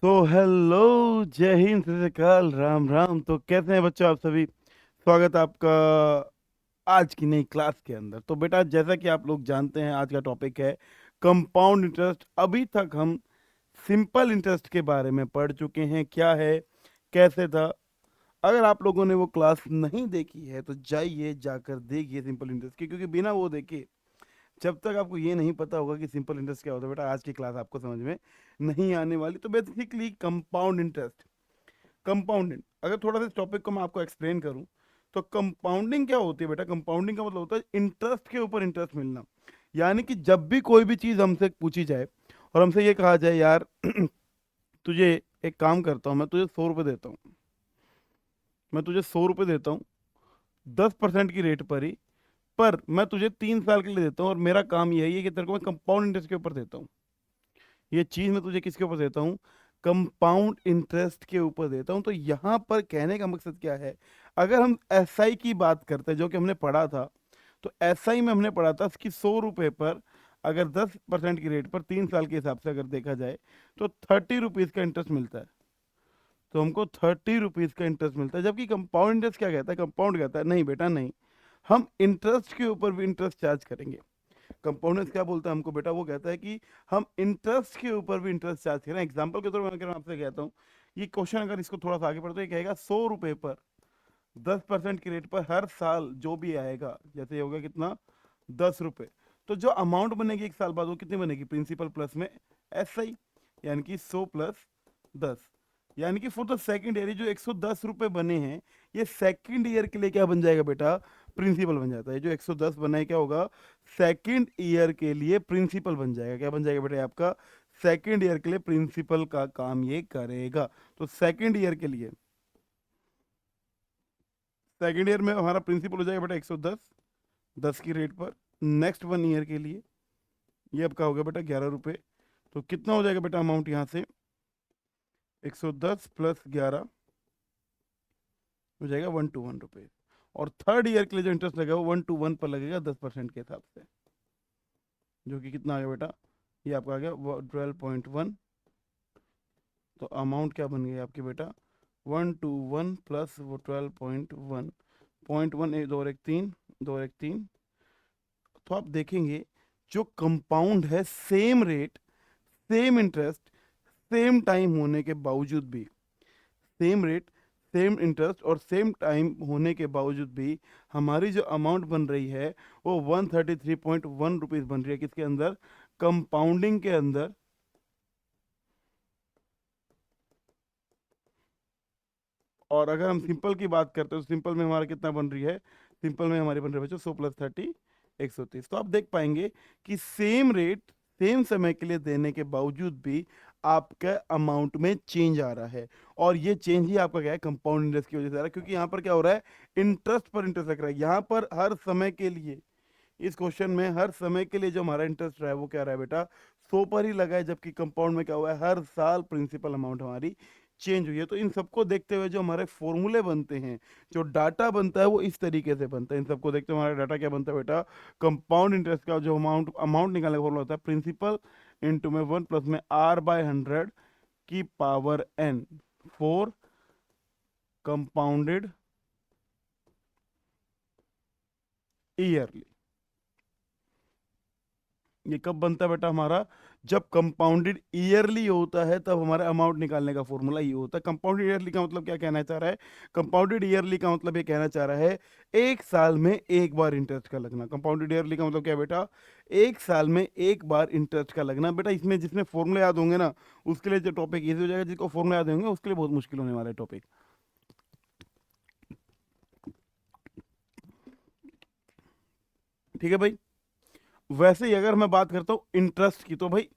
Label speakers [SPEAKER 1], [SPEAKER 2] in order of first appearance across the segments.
[SPEAKER 1] तो हेलो, जय हिंद, सत श्री अकाल, राम राम। तो कैसे हैं बच्चों आप सभी? स्वागत है आपका आज की नई क्लास के अंदर। तो बेटा, जैसा कि आप लोग जानते हैं, आज का टॉपिक है कंपाउंड इंटरेस्ट। अभी तक हम सिंपल इंटरेस्ट के बारे में पढ़ चुके हैं, क्या है, कैसे था। अगर आप लोगों ने वो क्लास नहीं देखी है तो जाइए, जाकर देखिए सिंपल इंटरेस्ट की, क्योंकि बिना वो देखे जब तक आपको ये नहीं पता होगा कि सिंपल इंटरेस्ट क्या होता है, बेटा आज की क्लास आपको समझ में नहीं आने वाली। तो बेसिकली कंपाउंड इंटरेस्ट, कंपाउंडिंग, अगर थोड़ा सा इस टॉपिक को मैं आपको एक्सप्लेन करूं तो कंपाउंडिंग क्या होती है बेटा? कंपाउंडिंग का मतलब होता है इंटरेस्ट के ऊपर इंटरेस्ट मिलना। यानी कि जब भी कोई भी चीज़ हमसे पूछी जाए और हमसे ये कहा जाए, यार तुझे एक काम करता हूँ, मैं तुझे 100 रुपये देता हूँ, मैं तुझे 100 रुपये देता हूँ 10% की रेट पर ही, पर मैं तुझे 3 साल के लिए देता हूँ और मेरा काम यही है कि तेरे को मैं कंपाउंड इंटरेस्ट के ऊपर देता हूँ। ये चीज मैं तुझे किसके ऊपर देता हूँ? कंपाउंड इंटरेस्ट के ऊपर देता हूँ। तो यहाँ पर कहने का मकसद क्या है? अगर हम एसआई की बात करते हैं, जो कि हमने पढ़ा था, तो एसआई में हमने पढ़ा था कि 100 रुपये पर अगर 10% की रेट पर 3 साल के हिसाब से अगर देखा जाए तो 30 रुपीज़ का इंटरेस्ट मिलता है। तो हमको 30 रुपीज़ का इंटरेस्ट मिलता है। जबकि कंपाउंड इंटरेस्ट क्या कहता है? कंपाउंड कहता है नहीं बेटा नहीं, हम इंटरेस्ट के ऊपर भी इंटरेस्ट चार्ज करेंगे। कंपाउंडेंस क्या बोलता है हमको बेटा? वो कहता है कि हम इंटरेस्ट के ऊपर भी इंटरेस्ट चार्ज करें। एग्जांपल के तौर पर मैं आपसे कहता हूँ, ये क्वेश्चन अगर इसको थोड़ा सा आगे पढ़ो तो ये कहेगा 100 रुपये पर 10% की रेट पर हर साल जो भी आएगा, जैसे ये होगा कितना, 10 रुपये। तो जो अमाउंट बनेगी एक साल बाद वो कितनी बनेगी? प्रिंसिपल प्लस में एस आई, यानी कि 100 + 10, यानी कि फॉर द सेकेंड ईयर जो 110 रुपये बने हैं, ये सेकेंड ईयर के लिए क्या बन जाएगा बेटा? प्रिंसिपल बन जाता है। जो 110 बना है क्या होगा? सेकेंड ईयर के लिए प्रिंसिपल बन जाएगा। क्या बन जाएगा बेटा? ये आपका सेकेंड ईयर के लिए प्रिंसिपल का काम ये करेगा। तो सेकेंड ईयर के लिए, सेकेंड ईयर में हमारा प्रिंसिपल हो जाएगा बेटा 110, 10 की रेट पर। नेक्स्ट 1 ईयर के लिए ये आपका हो गया बेटा 11 रुपये। तो कितना हो जाएगा बेटा अमाउंट यहाँ से? 110 + 11 हो जाएगा 1 to 1 रुपये। और थर्ड ईयर के लिए जो इंटरेस्ट लगेगा वो 1 to 1 पर लगेगा 10% के हिसाब से, जो कि कितना आ गया बेटा? ये आपका आ गया 12.1। तो अमाउंट क्या बन गई आपकी बेटा? 1 to 1 प्लस वो 12.1, 0.1, दो और एक तीन, दो और एक तीन। तो आप देखेंगे जो कंपाउंड है, same rate, same interest, same time होने के बावजूद भी, सेम रेट, सेम इंटरेस्ट और सेम टाइम होने के बावजूद भी हमारी जो अमाउंट बन रही है वो 133.1 रुपीज़ बन रही है। किसके अंदर? कंपाउंडिंग के अंदर। और अगर हम सिंपल की बात करते हैं तो सिंपल में हमारा कितना बन रही है? सिंपल में हमारी बन रही है बच्चों 100 + 30, 130। तो आप देख पाएंगे कि सेम रेट, सेम समय के लिए देने के बावजूद भी आपका अमाउंट में चेंज आ रहा है। और ये चेंज ही आपका क्या है? कंपाउंड इंटरेस्ट की वजह से आ रहा है। क्योंकि यहाँ पर क्या हो रहा है? इंटरेस्ट पर इंटरेस्ट लग रहा है। यहाँ पर हर समय के लिए, इस क्वेश्चन में हर समय के लिए जो हमारा इंटरेस्ट रहा है वो क्या रहा है बेटा? 100 पर ही लगा है। जबकि कंपाउंड में क्या हुआ है? हर साल प्रिंसिपल अमाउंट हमारी चेंज हुई है। तो इन सबको देखते हुए जो हमारे फॉर्मूले बनते हैं, जो डाटा बनता है, वो इस तरीके से बनता है। इन सबको देखते हुए हमारा डाटा क्या बनता है बेटा? कंपाउंड इंटरेस्ट का जो अमाउंट अमाउंट निकालने का फॉर्मूला होता है, प्रिंसिपल इंटू में 1 प्लस में R/100 की power n for compounded yearly. ये कब बनता है बेटा हमारा? जब कंपाउंडेड ईयरली होता है तब हमारा अमाउंट निकालने का फॉर्मूला ये होता है। कंपाउंडेड ईयरली का मतलब क्या कहना चाह रहा है? कंपाउंडेड ईयरली का मतलब ये कहना चाह रहा है एक साल में एक बार इंटरेस्ट का लगना। कंपाउंडेड ईयरली का मतलब क्या है बेटा? एक साल में एक बार इंटरेस्ट का लगना। बेटा इसमें जिसमें फॉर्मूले याद होंगे ना, उसके लिए जो टॉपिक इजी हो जाएगा। जिसको फॉर्मूला याद होंगे उसके लिए बहुत मुश्किल होने वाला है टॉपिक। ठीक है भाई। वैसे ही अगर मैं बात करता हूँ इंटरेस्ट की, तो भाई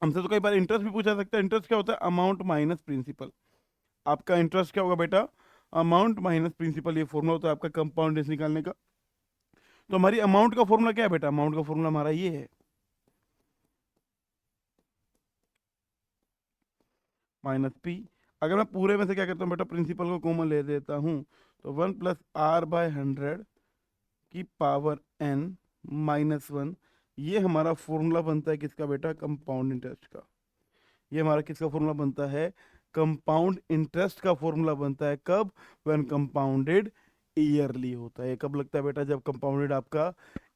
[SPEAKER 1] हमसे तो कई बार इंटरेस्ट भी पूछा सकता है। इंटरेस्ट क्या होता है? Amount minus principal. आपका इंटरेस्ट क्या होगा बेटा? Amount minus principal. ये फॉर्मूला होता है आपका कंपाउंड इंटरेस्ट निकालने का। तो हमारी अमाउंट का फॉर्मूला क्या है बेटा? अमाउंट का फॉर्मूला हमारा ये है, -p। अगर मैं पूरे में से क्या करता हूँ बेटा? प्रिंसिपल को कॉमन ले लेता हूँ। तो 1 + R/100 की पावर n -1। ये हमारा फॉर्मूला बनता है किसका बेटा? कंपाउंड इंटरेस्ट का। ये हमारा किसका फॉर्मूला बनता है? कंपाउंड इंटरेस्ट का फॉर्मूला बनता है कब? व्हेन कंपाउंडेड ईयरली होता है। कब लगता है बेटा? जब कंपाउंडेड आपका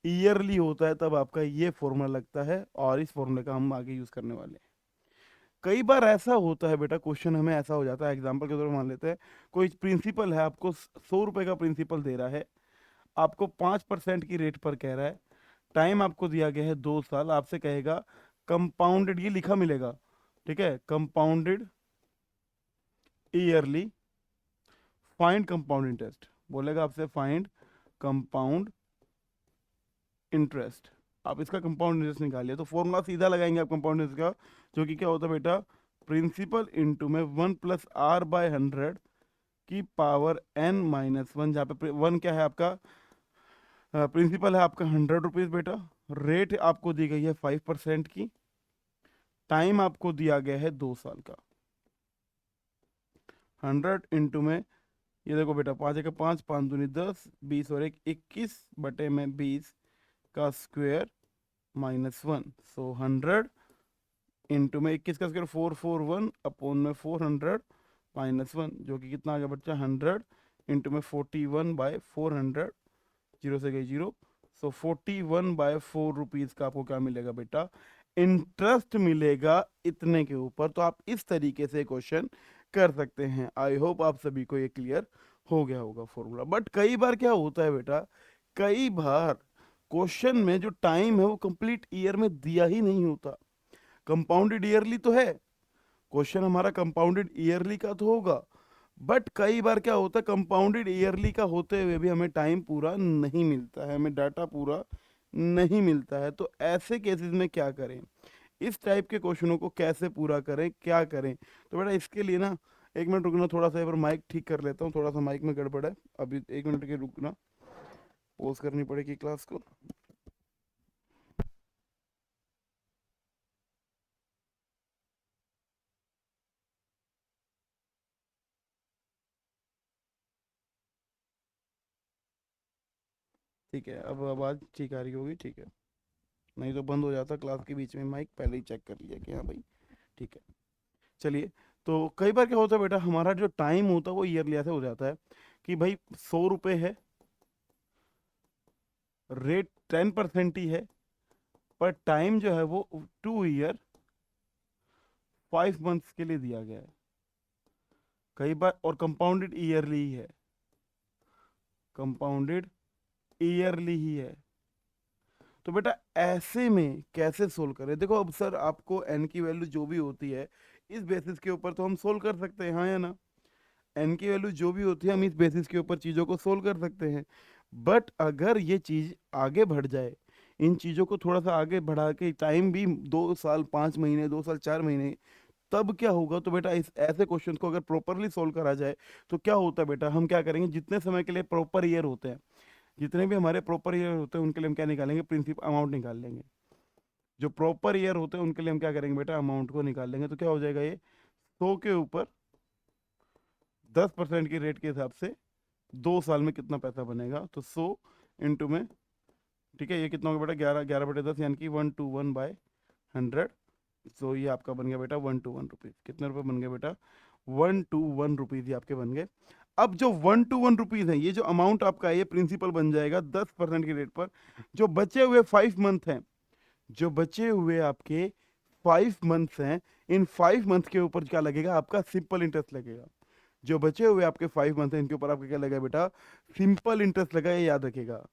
[SPEAKER 1] ईयरली होता है तब आपका ये फॉर्मूला लगता है, और इस फॉर्मूले का हम आगे यूज करने वाले हैं। कई बार ऐसा होता है बेटा, क्वेश्चन हमें ऐसा हो जाता है, एग्जांपल के तौर पर मान लेते हैं कोई प्रिंसिपल है, आपको 100 रुपए का प्रिंसिपल दे रहा है, आपको 5% की रेट पर कह रहा है, टाइम आपको दिया गया है 2 साल, आपसे कहेगा कंपाउंडेड, ये लिखा मिलेगा, ठीक है, compounded yearly, find compound interest, बोलेगा आपसे फाइंड कंपाउंड इंटरेस्ट। आप इसका कंपाउंड इंटरेस्ट निकालिए, तो फॉर्मूला सीधा लगाएंगे आप कंपाउंड इंटरेस्ट का, जो कि क्या होता है बेटा? प्रिंसिपल इंटू में 1 + r/100 की पावर n-1, जहाँ पे वन क्या है आपका? प्रिंसिपल है आपका 100 रुपीज़ बेटा, रेट आपको दी गई है 5% की, टाइम आपको दिया गया है 2 साल का। 100 में ये देखो बेटा, 5 × 5 5 दूनी 10, 20 और 1 21/20 का स्क्वायर -1, सो 100 में 21 का स्क्वायर 441 अपॉन में 400 -1, जो कि कितना आ गया बच्चा? 100 में 41/400, जीरो से गई जीरो, सो 41/4 रुपीज़ का आपको क्या मिलेगा बेटा? इंटरेस्ट मिलेगा इतने के ऊपर। तो आप इस तरीके से क्वेश्चन कर सकते हैं। आई होप आप सभी को ये क्लियर हो गया होगा फॉर्मूला। बट कई बार क्या होता है बेटा, कई बार क्वेश्चन में जो टाइम है वो कंप्लीट ईयर में दिया ही नहीं होता। कंपाउंडेड ईयरली तो है, क्वेश्चन हमारा कंपाउंडेड ईयरली का तो होगा, बट कई बार क्या होता है, कंपाउंडेड ईयरली का होते हुए भी हमें टाइम पूरा नहीं मिलता है, हमें डाटा पूरा नहीं मिलता है। तो ऐसे केसेस में क्या करें? इस टाइप के क्वेश्चनों को कैसे पूरा करें, क्या करें? तो बेटा इसके लिए ना, 1 मिनट रुकना, थोड़ा सा एक माइक ठीक कर लेता हूँ, थोड़ा सा माइक में गड़बड़ है, अभी 1 मिनट के रुकना, पॉज करनी पड़ेगी क्लास को। ठीक है, अब आवाज़ ठीक आ रही होगी, ठीक है, नहीं तो बंद हो जाता क्लास के बीच में माइक, पहले ही चेक कर लिया कि हाँ भाई ठीक है। चलिए, तो कई बार क्या होता है बेटा, हमारा जो टाइम होता है वो ईयरली ऐसे हो जाता है कि भाई 100 रुपये है, रेट 10% ही है, पर टाइम जो है वो 2 ईयर 5 मंथ्स के लिए दिया गया है। कई बार और कंपाउंडेड ईयरली ही है, कंपाउंडेड ईयरली ही है। तो बेटा ऐसे में कैसे सोल्व करें? देखो अब सर, आपको एन की वैल्यू जो भी होती है इस बेसिस के ऊपर तो हम सोल्व कर सकते हैं, हाँ या ना? एन की वैल्यू जो भी होती है हम इस बेसिस के ऊपर चीज़ों को सोल्व कर सकते हैं। बट अगर ये चीज़ आगे बढ़ जाए, इन चीज़ों को थोड़ा सा आगे बढ़ा के टाइम भी 2 साल 5 महीने, 2 साल 4 महीने, तब क्या होगा? तो बेटा इस ऐसे क्वेश्चन को अगर प्रॉपरली सोल्व करा जाए तो क्या होता है बेटा, हम क्या करेंगे, जितने समय के लिए प्रॉपर ईयर होते हैं, जितने भी हमारे प्रॉपर ईयर होते हैं उनके लिए हम क्या निकालेंगे? प्रिंसिपल अमाउंट निकाल लेंगे। जो प्रॉपर ईयर होते हैं उनके लिए हम क्या करेंगे बेटा? अमाउंट को निकाल लेंगे। तो क्या हो जाएगा ये? 100 के ऊपर 10% की रेट के हिसाब से 2 साल में कितना पैसा बनेगा? तो 100 में, ठीक है, ये कितना होगा बेटा? 11 11/10, यानी कि 1/100। सो ये आपका बन गया बेटा 1 to 1 रुपीज़। कितने रुपए बन गए बेटा? 1 to 1 रुपीज़ ये आपके बन गए। अब जो 1 to 1 रुपीज़ है, ये जो अमाउंट आपका है ये प्रिंसिपल बन जाएगा 10% की रेट पर। जो बचे हुए 5 मंथ हैं, जो बचे हुए आपके 5 मंथ्स हैं, इन 5 मंथ के ऊपर क्या लगेगा? आपका सिंपल इंटरेस्ट लगेगा। जो बचे हुए आपके 5 मंथ हैं इनके ऊपर आपका क्या लगेगा बेटा? सिंपल इंटरेस्ट लगेगा, ये याद रखिएगा।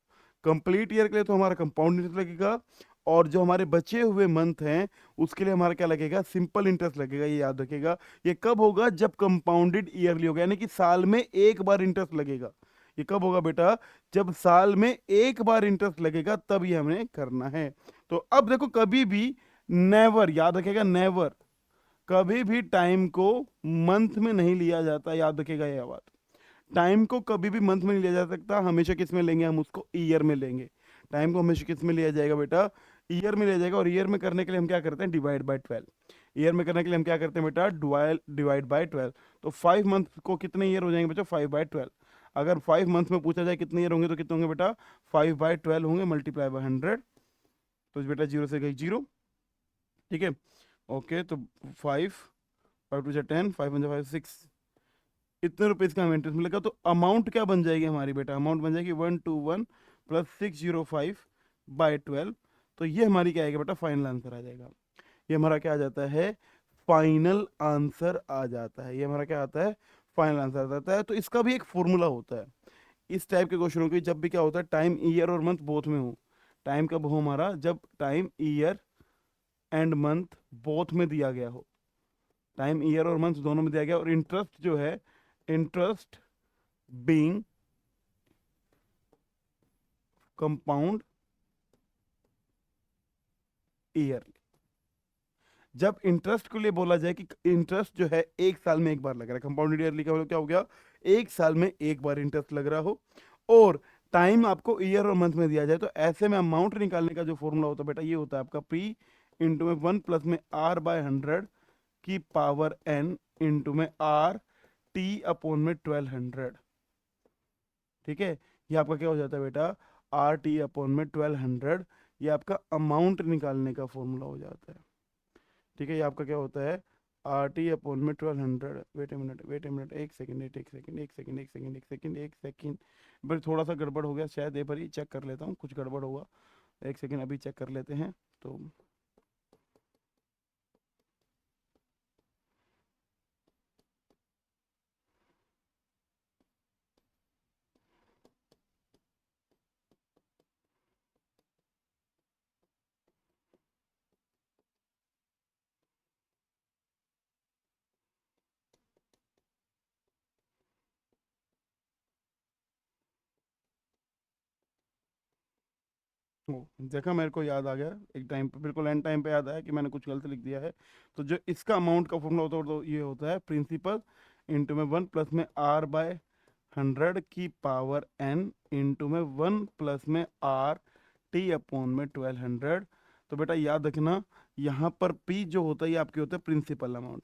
[SPEAKER 1] कंप्लीट ईयर के लिए तो हमारा कंपाउंड इंटरेस्ट लगेगा, और जो हमारे बचे हुए मंथ हैं उसके लिए हमारा क्या लगेगा? सिंपल इंटरेस्ट लगेगा, ये याद रखिएगा। ये कब होगा? जब कंपाउंडेड ईयरली होगा, यानी कि साल में एक बार इंटरेस्ट लगेगा। ये कब होगा बेटा? जब साल में एक बार इंटरेस्ट लगेगा, तब ये हमें करना है। तो अब देखो, कभी भी नेवर, याद रखेगा, नेवर, कभी भी टाइम को मंथ में नहीं लिया जाता, याद रखेगा यह बात। टाइम को कभी भी मंथ में नहीं लिया जा सकता, हमेशा किस में लेंगे? हम उसको ईयर में लेंगे। टाइम को हमेशा किस में लिया जाएगा बेटा? ईयर में लिया जाएगा। और ईयर में करने के लिए हम क्या करते हैं? Divide by 12। ईयर में करने के लिए हम क्या करते हैं बेटा? Divide by 12। तो 5 मंथ को कितने ईयर हो जाएंगे बच्चों? 5/12। अगर 5 मंथ में पूछा जाए कितने ईयर होंगे, तो कितने होंगे बेटा? 5/12 होंगे, मल्टीप्लाई बाय 100। तो बेटा जीरो से गई जीरो, ठीक है। ओके, तो 5, 5 2 10, 5 1 5 6, इतने रुपए इसका हमें इंटरेस्ट मिलेगा। तो अमाउंट क्या बन जाएगी हमारी बेटा, अमाउंट बन जाएगी 121 प्लस 605/12। तो ये हमारी क्या आएगा बेटा, फाइनल आंसर आ जाएगा। ये हमारा क्या आ जाता है, फाइनल आंसर आ जाता है। ये हमारा क्या आता है, फाइनल आंसर आ जाता है। तो इसका भी एक फॉर्मूला होता है इस टाइप के क्वेश्चनों की, जब भी क्या होता है टाइम ईयर और मंथ बोथ में हो। टाइम कब हो हमारा, जब time year and month both में दिया गया हो। टाइम ईयर और मंथ दोनों में दिया गया, और इंटरेस्ट जो है, इंटरेस्ट बीइंग कंपाउंड ईयरली। जब इंटरेस्ट के लिए बोला जाए कि इंटरेस्ट जो है एक साल में एक बार लग रहा है, कंपाउंडेड ईयरली का मतलब क्या हो गया, एक साल में एक बार इंटरेस्ट लग रहा हो, और टाइम आपको ईयर और मंथ में दिया जाए, तो ऐसे में अमाउंट निकालने का जो फॉर्मूला होता है बेटा, ये होता है आपका पी इंटू में 1 प्लस में R/100 की पावर n इंटू में RT/1200। ठीक है, ये आपका क्या हो जाता है बेटा, RT/1200। ये आपका अमाउंट निकालने का फॉर्मूला हो जाता है। ठीक है, ये आपका क्या होता है, RT/1200। वेट ए मिनट, एक सेकंड, एक सेकंड। बस थोड़ा सा गड़बड़ हो गया शायद, एक बार चेक कर लेता हूँ, कुछ गड़बड़ होगा। एक सेकंड, अभी चेक कर लेते हैं। तो देखा, मेरे को याद आ गया एक टाइम पे, बिल्कुल एंड टाइम पे याद आया कि मैंने कुछ गलत लिख दिया है। तो जो इसका अमाउंट का फॉर्मूला होता है, तो ये होता है प्रिंसिपल इंटू में 1 प्लस में R/100 की पावर n इंटू में 1 प्लस में RT/1200। तो बेटा याद रखना, यहाँ पर P जो होता है ये आपके होता है प्रिंसिपल अमाउंट।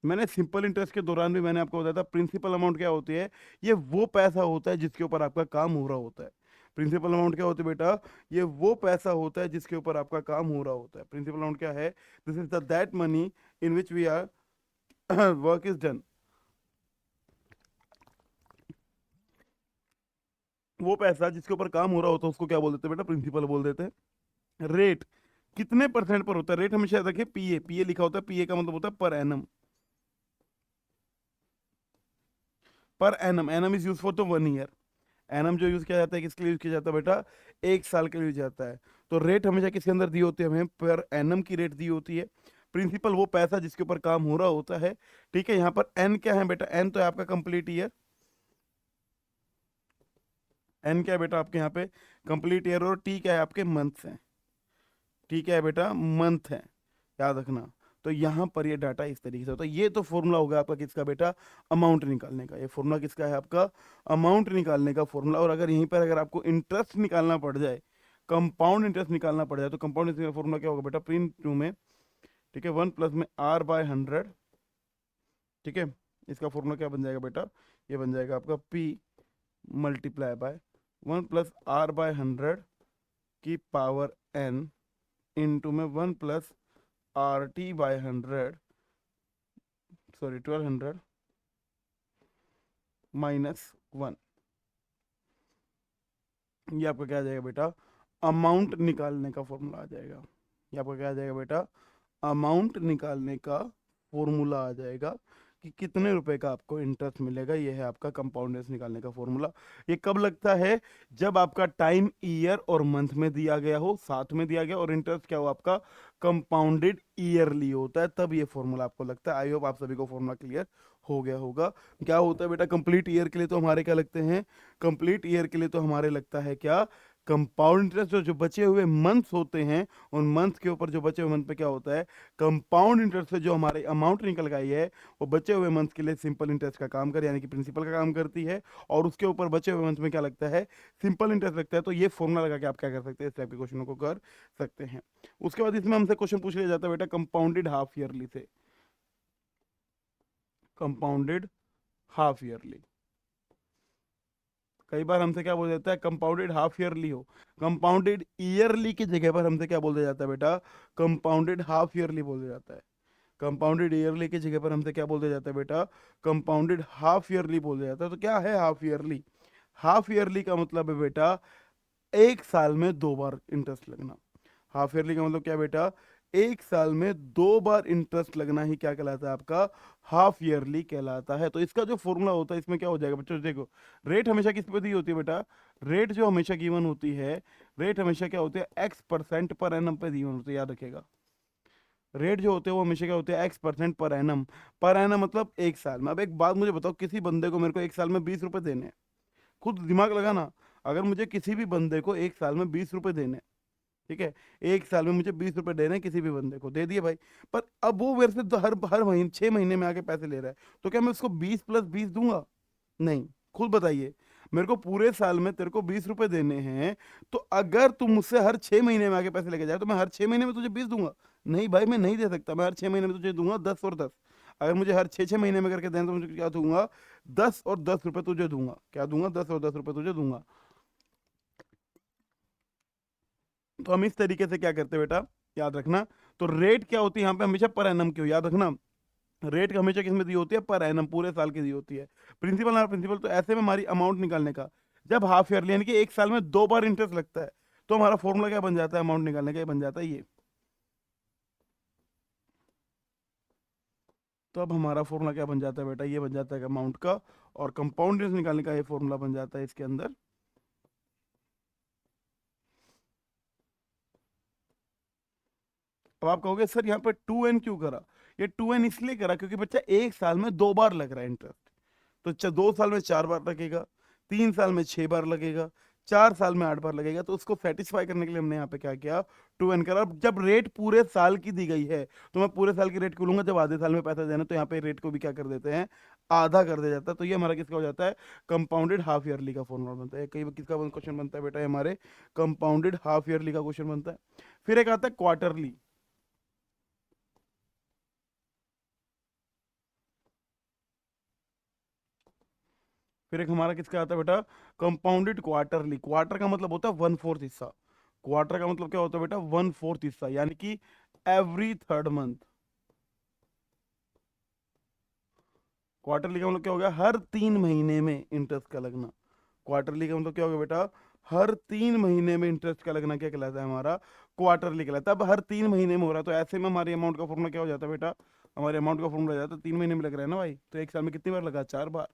[SPEAKER 1] मैंने सिंपल इंटरेस्ट के दौरान भी मैंने आपको बताया था, प्रिंसिपल अमाउंट क्या होती है, ये वो पैसा होता है जिसके ऊपर आपका काम हो रहा होता है। प्रिंसिपल अमाउंट क्या होती है बेटा, ये वो पैसा होता है जिसके ऊपर आपका काम हो रहा होता है। प्रिंसिपल अमाउंट क्या है, this is the that money in which we are work is done. वो पैसा जिसके ऊपर काम हो रहा होता है उसको क्या बोल देते हैं बेटा, प्रिंसिपल बोल देते हैं। रेट कितने परसेंट पर होता है, रेट हमेशा याद रखिए, पीए, पीए लिखा होता है, पीए का मतलब होता है per annum. Per annum, annum is use for the 1 year. Annum जो यूज किया जाता है किसके लिए यूज किया जाता है बेटा, एक साल के लिए यूज जाता है। तो रेट हमेशा किसके अंदर दी होती है, हमें पर एनम की रेट दी होती है। प्रिंसिपल वो पैसा जिसके ऊपर काम हो रहा होता है। ठीक है, यहाँ पर एन क्या है बेटा, एन तो है आपका कंप्लीट ईयर। एन क्या है बेटा आपके यहाँ पे, कंप्लीट ईयर। और टी क्या है आपके, मंथ्स हैं। टी क्या है बेटा, मंथ है, याद रखना। तो यहाँ पर ये डाटा इस तरीके से होता है। ये तो फॉर्मूला होगा आपका किसका बेटा, अमाउंट निकालने का। ये फॉर्मूला किसका है आपका, अमाउंट निकालने का फॉर्मूला। और अगर यहीं पर अगर आपको इंटरेस्ट निकालना पड़ जाए, कंपाउंड इंटरेस्ट निकालना पड़ जाए, तो कंपाउंड इंटरेस्ट का फॉर्मूला क्या होगा बेटा, प्रिंट टू में, ठीक है, 1 प्लस में R/100। ठीक है, इसका फॉर्मूला क्या बन जाएगा बेटा, ये बन जाएगा आपका P multiply by 1 plus R/100 की पावर n इंटू में 1 प्लस RT/100, सॉरी 1200 -1। ये आपका क्या आ जाएगा बेटा, अमाउंट निकालने का फॉर्मूला आ जाएगा। ये आपका क्या आ जाएगा बेटा, अमाउंट निकालने का फॉर्मूला आ जाएगा कि कितने रुपए का आपको इंटरेस्ट मिलेगा। ये है आपका कंपाउंड इंटरेस्ट निकालने का फॉर्मूला। ये कब लगता है, जब आपका टाइम ईयर और मंथ में दिया गया हो, साथ में दिया गया, और इंटरेस्ट क्या हो आपका, कंपाउंडेड ईयरली होता है, तब ये फॉर्मूला आपको लगता है। आई होप आप सभी को फॉर्मूला क्लियर हो गया होगा। क्या होता है बेटा, कंप्लीट ईयर के लिए तो हमारे क्या लगते हैं, कंप्लीट ईयर के लिए तो हमारे लगता है क्या, कंपाउंड इंटरेस्ट। जो जो बचे हुए मंथ्स होते हैं, उन मंथ के ऊपर जो बचे हुए मंथ पे क्या होता है, कंपाउंड इंटरेस्ट से जो हमारे अमाउंट निकल गई है, वो बचे हुए मंथ के लिए सिंपल इंटरेस्ट का काम कर, यानी कि प्रिंसिपल का काम करती है। और उसके ऊपर बचे हुए मंथ में क्या लगता है, सिंपल इंटरेस्ट लगता है। तो ये फॉर्मूला लगा के आप क्या कर सकते हैं, इस टाइप के क्वेश्चनों को कर सकते हैं। उसके बाद इसमें हमसे क्वेश्चन पूछ लिया जाता है बेटा कंपाउंडेड हाफ ईयरली से। कंपाउंडेड हाफ ईयरली कई बार हमसे क्या बोल जाता है, कंपाउंडेड हाफ ईयरली हो। कंपाउंडेड ईयरली की जगह पर हमसे क्या बोल दिया जाता है बेटा, कंपाउंडेड हाफ ईयरली बोल दिया जाता है। कंपाउंडेड ईयरली की जगह पर हमसे क्या बोल दिया जाता है बेटा, कंपाउंडेड हाफ ईयरली बोल दिया जाता है। तो क्या है हाफ ईयरली? हाफ ईयरली का मतलब है बेटा एक साल में दो बार इंटरेस्ट लगना। हाफ ईयरली का मतलब क्या बेटा, एक साल में दो बार इंटरेस्ट लगना ही क्या कहलाता है आपका, हाफ ईयरली कहलाता है। तो इसका जो फॉर्मूला होता है इसमें क्या हो जाएगा बच्चों, देखो रेट हमेशा किस पे दी होती है बेटा, रेट जो हमेशा गिवन होती है, रेट हमेशा क्या होती है, X% पर एनम पे गिवन होती है, याद रखिएगा। रेट जो होते हैं वो हमेशा क्या होते हैं, X% per annum. Per annum मतलब एक साल में। अब एक बात मुझे बताओ, किसी बंदे को मेरे को एक साल में 20 रुपए देने हैं, खुद दिमाग लगाना। अगर मुझे किसी भी बंदे को एक साल में 20 रुपए देने हैं, ठीक है, एक साल में मुझे 20 रुपए दे रहे हैं किसी भी बंदे को, दे दिए भाई। पर अब वो मेरे से तो हर हर महीने 6 महीने में आके पैसे ले रहा है, तो क्या मैं उसको 20 + 20 दूंगा? नहीं। खुद बताइए, मेरे को पूरे साल में तेरे को 20 रुपए देने हैं, तो अगर तुम मुझसे हर 6 महीने में आके पैसे लेके जाए तो मैं हर 6 महीने में तुझे 20 दूंगा? नहीं भाई, मैं नहीं दे सकता। मैं हर 6 महीने में तुझे दूंगा 10 और 10। अगर मुझे हर 6 6 महीने में करके दें तो मुझे क्या दूंगा, 10 और 10 रुपए तुझे दूंगा। क्या दूंगा, 10 और 10 रुपए तुझे दूंगा। तो हम इस तरीके से क्या करते हैं बेटा, याद रखना। तो रेट क्या होती है यहाँ पे, हमेशा पर एनम की हो, याद रखना। रेट हमेशा किस में दी होती है, पर एनम, पूरे साल की दी होती है। प्रिंसिपल ना प्रिंसिपल, तो ऐसे में हमारी अमाउंट निकालने का, जब हाफ ईयरली यानी कि एक साल में दो बार इंटरेस्ट लगता है, तो हमारा फॉर्मूला क्या बन जाता है अमाउंट निकालने का, ये बन जाता है ये। तो अब हमारा फॉर्मूला क्या बन जाता है बेटा, ये बन जाता है अमाउंट का, और कंपाउंड इंटरेस्ट निकालने का ये फॉर्मूला बन जाता है इसके अंदर। अब आप कहोगे सर यहाँ पे 2n क्यों करा? ये 2n इसलिए करा क्योंकि बच्चा एक साल में दो बार लग रहा है इंटरेस्ट। तो 2 साल में 4 बार लगेगा, 3 साल में 6 बार लगेगा, 4 साल में 8 बार लगेगा। तो उसको सेटिस्फाई करने के लिए हमने यहाँ पे क्या किया, 2n करा। अब जब रेट पूरे साल की दी गई है, तो मैं पूरे साल की रेट को लूंगा। जब आधे साल में पैसा देना तो यहाँ पे रेट को भी क्या कर देते हैं, आधा कर दिया जाता है। तो ये हमारा किसका हो जाता है, कंपाउंडेड हाफ ईयरली का फॉर्मूला बनता है। कई बार किसका क्वेश्चन बनता है बेटा, ये हमारे कंपाउंडेड हाफ ईयरली का क्वेश्चन बनता है। फिर एक आता है क्वार्टरली। फिर एक हमारा किसका आता है बेटा, कंपाउंडेड क्वार्टरली। क्वार्टर का मतलब होता है 1/4 हिस्सा। क्वार्टर का मतलब क्या होता है बेटा, 1/4 हिस्सा, यानी कि एवरी थर्ड मंथ। क्वार्टरली का मतलब क्या हो गया, हर 3 महीने में इंटरेस्ट का लगना। क्वार्टरली का मतलब क्या हो गया बेटा, हर 3 महीने में इंटरेस्ट का लगना क्या कहलाता है हमारा, क्वार्टरली कहलाता है। अब हर 3 महीने में हो रहा है, तो ऐसे में हमारी अमाउंट का फॉर्मूला क्या हो जाता है बेटा, हमारे अमाउंट का फॉर्मूला हो जाता है, 3 महीने में लग रहा है ना भाई, तो एक साल में कितनी बार लगा, 4 बार।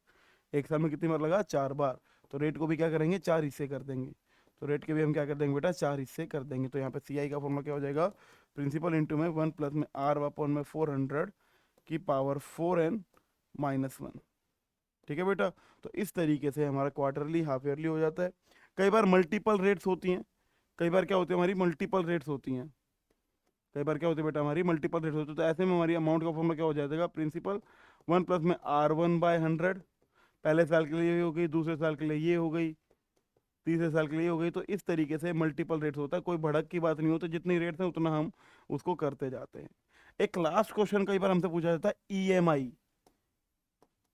[SPEAKER 1] एक साल में कितनी बार लगा, 4 बार। तो रेट को भी क्या करेंगे, 4 हिस्से कर देंगे। तो रेट के भी हम क्या कर देंगे बेटा, 4 हिस्से कर देंगे। तो यहाँ पे सी आई का फॉर्मूला क्या हो जाएगा, प्रिंसिपल इंटू में 1 + में आर अपॉन में 400 की पावर 4n-1। ठीक है बेटा। तो इस तरीके से हमारा क्वार्टरली हाफ ईयरली हो जाता है। कई बार मल्टीपल रेट्स होती हैं, कई बार क्या होती है हमारी मल्टीपल रेट्स होती हैं, कई बार क्या होती है बेटा हमारी मल्टीपल रेट्स होती है। तो ऐसे में हमारी अमाउंट का फॉर्मूला क्या हो जाएगा, प्रिंसिपल 1 + में R1/100। पहले साल के लिए ये हो गई, दूसरे साल के लिए ये हो गई, तीसरे साल के लिए ये हो गई। तो इस तरीके से मल्टीपल रेट्स होता है, कोई भड़क की बात नहीं होती, जितनी रेट्स हैं उतना हम उसको करते जाते हैं। एक लास्ट क्वेश्चन कई बार हमसे पूछा जाता है, ईएमआई,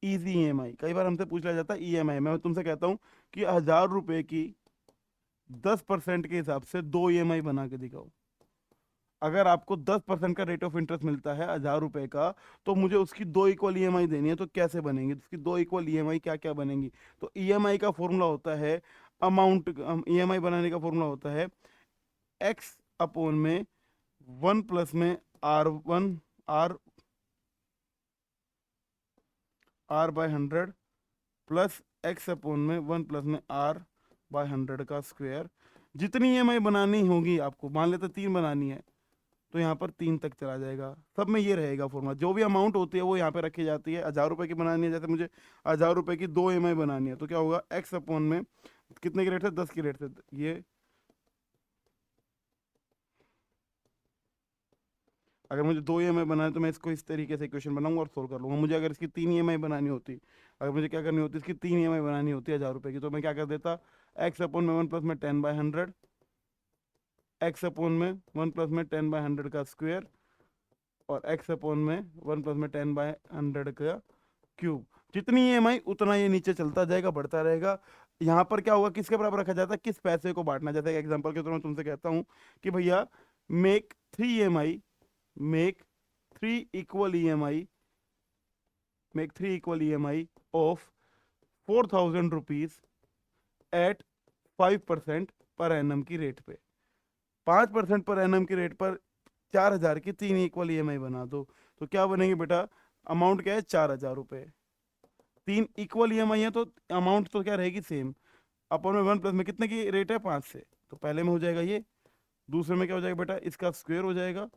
[SPEAKER 1] इजी ईएमआई। कई बार हमसे पूछ लिया जाता है ईएमआई। मैं तुमसे कहता हूँ कि 1000 रुपए की 10% के हिसाब से दो ईएमआई बना के दिखाओ। अगर आपको 10% का रेट ऑफ इंटरेस्ट मिलता है 1000 रुपए का, तो मुझे उसकी दो इक्वल ईएमआई देनी है। तो कैसे बनेंगी उसकी दो इक्वल ईएमआई, क्या क्या बनेंगी? तो ईएमआई का फॉर्मूला होता है, अमाउंट, ईएमआई बनाने का फॉर्मूला होता है एक्स अपॉन में 1 + में are R/100 plus x upon में 1 + में R/100 का स्क्वायर। जितनी ईएमआई बनानी होगी आपको, मान लेते 3 बनानी है, तो यहाँ पर 3 तक चला जाएगा। सब में ये रहेगा फॉर्मूला, जो भी अमाउंट होती है वो यहाँ पे रखी जाती है। 1000 रुपए की बनानी है, जैसे मुझे 1000 रुपए की दो ईएमआई बनानी है, तो क्या होगा, एक्स अपॉन में कितने की रेट से, 10 की रेट से, ये अगर मुझे दो ईएमआई बनाए तो मैं इसको इस तरीके से इक्वेशन बनाऊंगा और सोल्व कर लूंगा। मुझे अगर इसकी 3 ईएमआई बनानी होती, अगर मुझे क्या करनी होती, इसकी 3 ईएमआई बनानी होती है 1000 रुपए की, तो मैं क्या कर देता, एक्स अपॉन में 1 + में 10/100, एक्स अपॉन में 1 + में 10/100 का स्क्वायर, और एक्स अपॉन में 1 + में 10/100 का क्यूब। जितनी ईएमआई उतना ये नीचे चलता जाएगा, बढ़ता रहेगा। यहाँ पर क्या होगा, किसके बराबर रखा जाता है, किस पैसे को बांटना। जैसे एग्जांपल के तौर पर तुमसे कहता हूँ कि भैया make 3 EMI, make 3 equal EMI, make 3 equal EMI of 4,000 rupees at 5% per annum की रेट पे। 5% पर एनम की रेट पर 4,000 की 3 इक्वल EMI बना दो। तो क्या बनेगी बेटा, अमाउंट क्या है, 4,000 रुपये। 3 इक्वल EMI है तो अमाउंट तो क्या रहेगी, सेम। अपन में 1 प्लस में कितने की रेट है, 5 से, तो पहले में हो जाएगा ये, दूसरे में क्या हो जाएगा बेटा, इसका स्क्वायर हो जाएगा,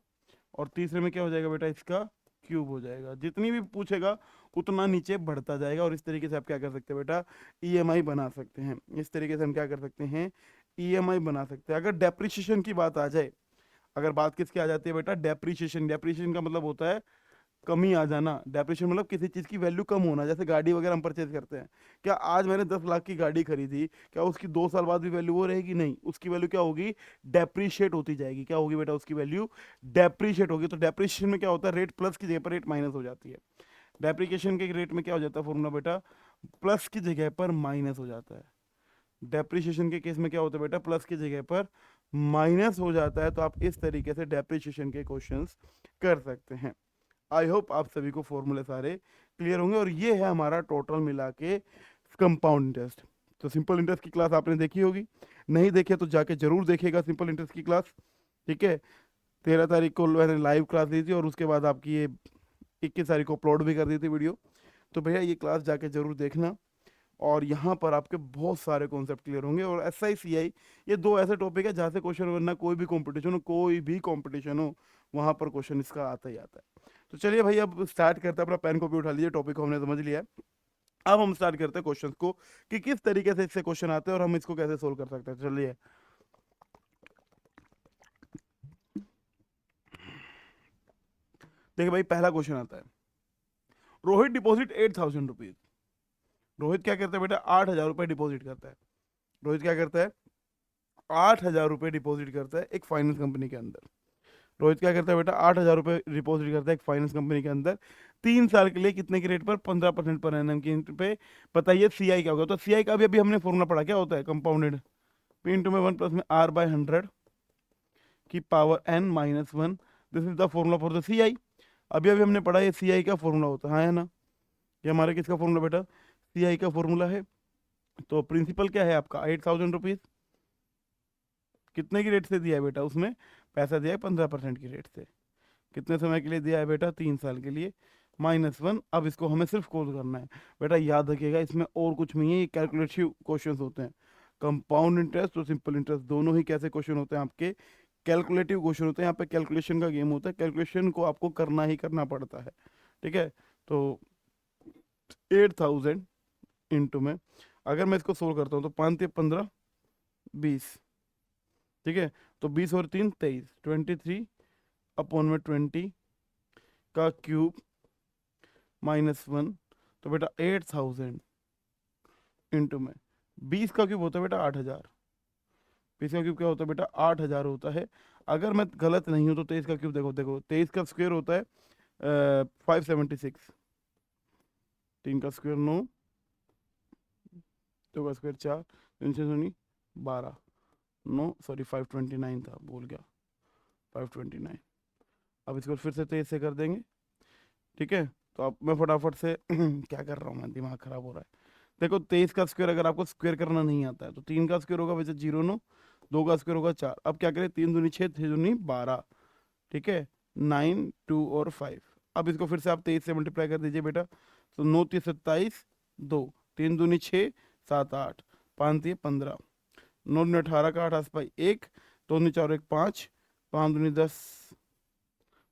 [SPEAKER 1] और तीसरे में क्या हो जाएगा बेटा, इसका क्यूब हो जाएगा। जितनी भी पूछेगा उतना नीचे बढ़ता जाएगा। और इस तरीके से आप क्या कर सकते हैं बेटा, ईएमआई बना सकते हैं। इस तरीके से हम क्या कर सकते हैं, ईएमआई बना सकते हैं। अगर डेप्रिसिएशन की बात आ जाए, अगर बात किसकी आ जाती है बेटा, डेप्रिसिएशन। डेप्रिसिएशन का मतलब होता है कमी आ जाना। डेप्रिसिएशन मतलब किसी चीज की वैल्यू कम होना। जैसे गाड़ी वगैरह हम परचेज करते हैं, क्या आज मैंने 10 लाख की गाड़ी खरीदी, क्या उसकी 2 साल बाद भी वैल्यू वो रहेगी, नहीं, उसकी वैल्यू क्या होगी, डेप्रिशिएट होती जाएगी। क्या होगी बेटा, उसकी वैल्यू डेप्रिशिएट होगी। तो डेप्रिशिएशन में क्या होता है, रेट प्लस की जगह पर रेट माइनस हो जाती है। डेप्रिसिएशन के रेट में क्या हो जाता है फॉर्मूला बेटा, प्लस की जगह पर माइनस हो जाता है। डेप्रिसिएशन के केस में क्या होता है बेटा, प्लस की जगह पर माइनस हो जाता है। तो आप इस तरीके से डेप्रिसिएशन के क्वेश्चंस कर सकते हैं। आई होप आप सभी को फॉर्मूले सारे क्लियर होंगे। और ये है हमारा टोटल मिला के कंपाउंड इंटरेस्ट। तो सिंपल इंटरेस्ट की क्लास आपने देखी होगी, नहीं देखे तो जाके जरूर देखेगा सिंपल इंटरेस्ट की क्लास। ठीक है, 13 तारीख को मैंने लाइव क्लास दी थी, और उसके बाद आपकी ये 21 तारीख को अपलोड भी कर दी थी वीडियो। तो भैया ये क्लास जाके जरूर देखना, और यहाँ पर आपके बहुत सारे कॉन्सेप्ट क्लियर होंगे। और एस आई सी आई, ये दो ऐसे टॉपिक है जहाँ से क्वेश्चन, वरना कोई भी कंपटीशन हो, कोई भी कंपटीशन हो, वहाँ पर क्वेश्चन इसका आता ही आता है। तो चलिए भाई अब स्टार्ट करते हैं, अपना पेन कॉपी उठा लीजिए, टॉपिक को हमने समझ लिया है। अब हम स्टार्ट करते हैं क्वेश्चंस को, कि किस तरीके से इससे क्वेश्चन आते हैं और हम इसको कैसे सोल्व कर सकते हैं। चलिए देखिए भाई, पहला क्वेश्चन आता है, रोहित डिपॉजिट 8,000 रुपीज। रोहित क्या करता है बेटा, 8,000 रुपये डिपॉजिट करता है। रोहित क्या करता है, 8,000 रुपये डिपॉजिट करता है एक फाइनेंस कंपनी के अंदर। रोहित क्या करता है बेटा, 8,000 रुपये डिपॉजिट करता है एक फाइनेंस कंपनी के अंदर, 3 साल के लिए, कितने की रेट पर, 15% पर एनम की पे। बताइए सीआई क्या होगा। तो सीआई का भी अभी हमने फॉर्मूला पढ़ा, क्या होता है, कंपाउंडेड पी इंटू में 1 प्लस में आर बाय 100 की power n minus 1। This is the formula for the CI. अभी अभी हमने पढ़ा ये सीआई का फॉर्मूला होता है, हाँ है ना। ये हमारे किसका फॉर्मूला बेटा, सीआई का फॉर्मूला है। तो प्रिंसिपल क्या है आपका, 8,000 रुपीज। कितने की रेट से दिया है बेटा, उसमें पैसा दिया है 15% की रेट से। कितने समय के लिए दिया है बेटा, 3 साल के लिए, -1। अब इसको हमें सिर्फ कॉल करना है। बेटा याद रखिएगा, इसमें और कुछ नहीं है, ये कैलकुलेटिव क्वेश्चन होते हैं। कंपाउंड इंटरेस्ट और सिंपल इंटरेस्ट दोनों ही कैसे क्वेश्चन होते हैं आपके, कैलकुलेटिव क्वेश्चन होते हैं। यहाँ पे कैलकुलेशन का गेम होता है, कैलकुलेशन को आपको करना ही करना पड़ता है। ठीक है, तो 8,000 इंटू में, अगर मैं इसको सोल्व करता हूँ तो 5 × 3 = 15, 20। ठीक है, तो 20 और 3 = 23, 23/20 का क्यूब -1। तो बेटा 8,000 इंटू में 20 का क्यूब होता है बेटा 8,000। 20 का क्यूब क्या होता है बेटा, 8,000 होता है। अगर मैं गलत नहीं हूँ तो 23 का क्यूब, देखो देखो, 23 का स्क्वायर होता है 576। 3 का स्क्वायर 9, 2 का स्क्वायर 4, 3 से 12, 9 सॉरी 529 था, भूल गया, 529। अब इसको फिर से 23 से कर देंगे। ठीक है, तो अब मैं फटाफट से क्या कर रहा हूँ, मैं दिमाग खराब हो रहा है। देखो 23 का स्क्वायर अगर आपको स्क्वायर करना नहीं आता है तो 3 का स्क्वायर होगा वैसे 0 9, 2 का स्क्वायर होगा 4। अब क्या करें, 3 दूनी 6, 6 दूनी 12। ठीक है, 9 2 और 5। अब इसको फिर से आप 23 से मल्टीप्लाई कर दीजिए बेटा। तो 9 3 27, 2, 3 दूनी 6, 7 8, 5 3 15, 9 दूनी 18 का 8 पाई 1, 2 दूनी 4 1 5, 5 दूनी 10,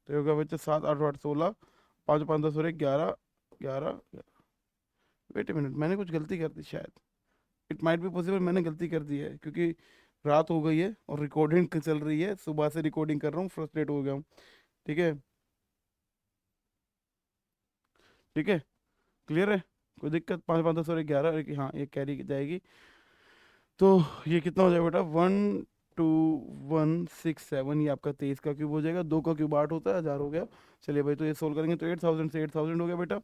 [SPEAKER 1] तो ये होगा बच्चे 7 8 8 16, 5 5 10 और 1 11, 11। वेट ए मिनट, मैंने कुछ गलती कर दी शायद। इट माइट बी पॉसिबल मैंने गलती कर दी है, क्योंकि रात हो गई है और रिकॉर्डिंग चल रही है, सुबह से रिकॉर्डिंग कर रहा हूँ, फ्रस्ट्रेट हो गया हूँ। ठीक है, ठीक है, क्लियर है, कोई दिक्कत, 5 5 10 और 1 11, हाँ ये कैरी जाएगी। तो ये कितना हो जाएगा बेटा, 12167, ये आपका 23 का क्यूब हो जाएगा। 2 का क्यूब 8 होता है, 1000 हो गया। चलिए भाई, तो ये सोल्व करेंगे तो 8,000 से 8,000 हो गया बेटा।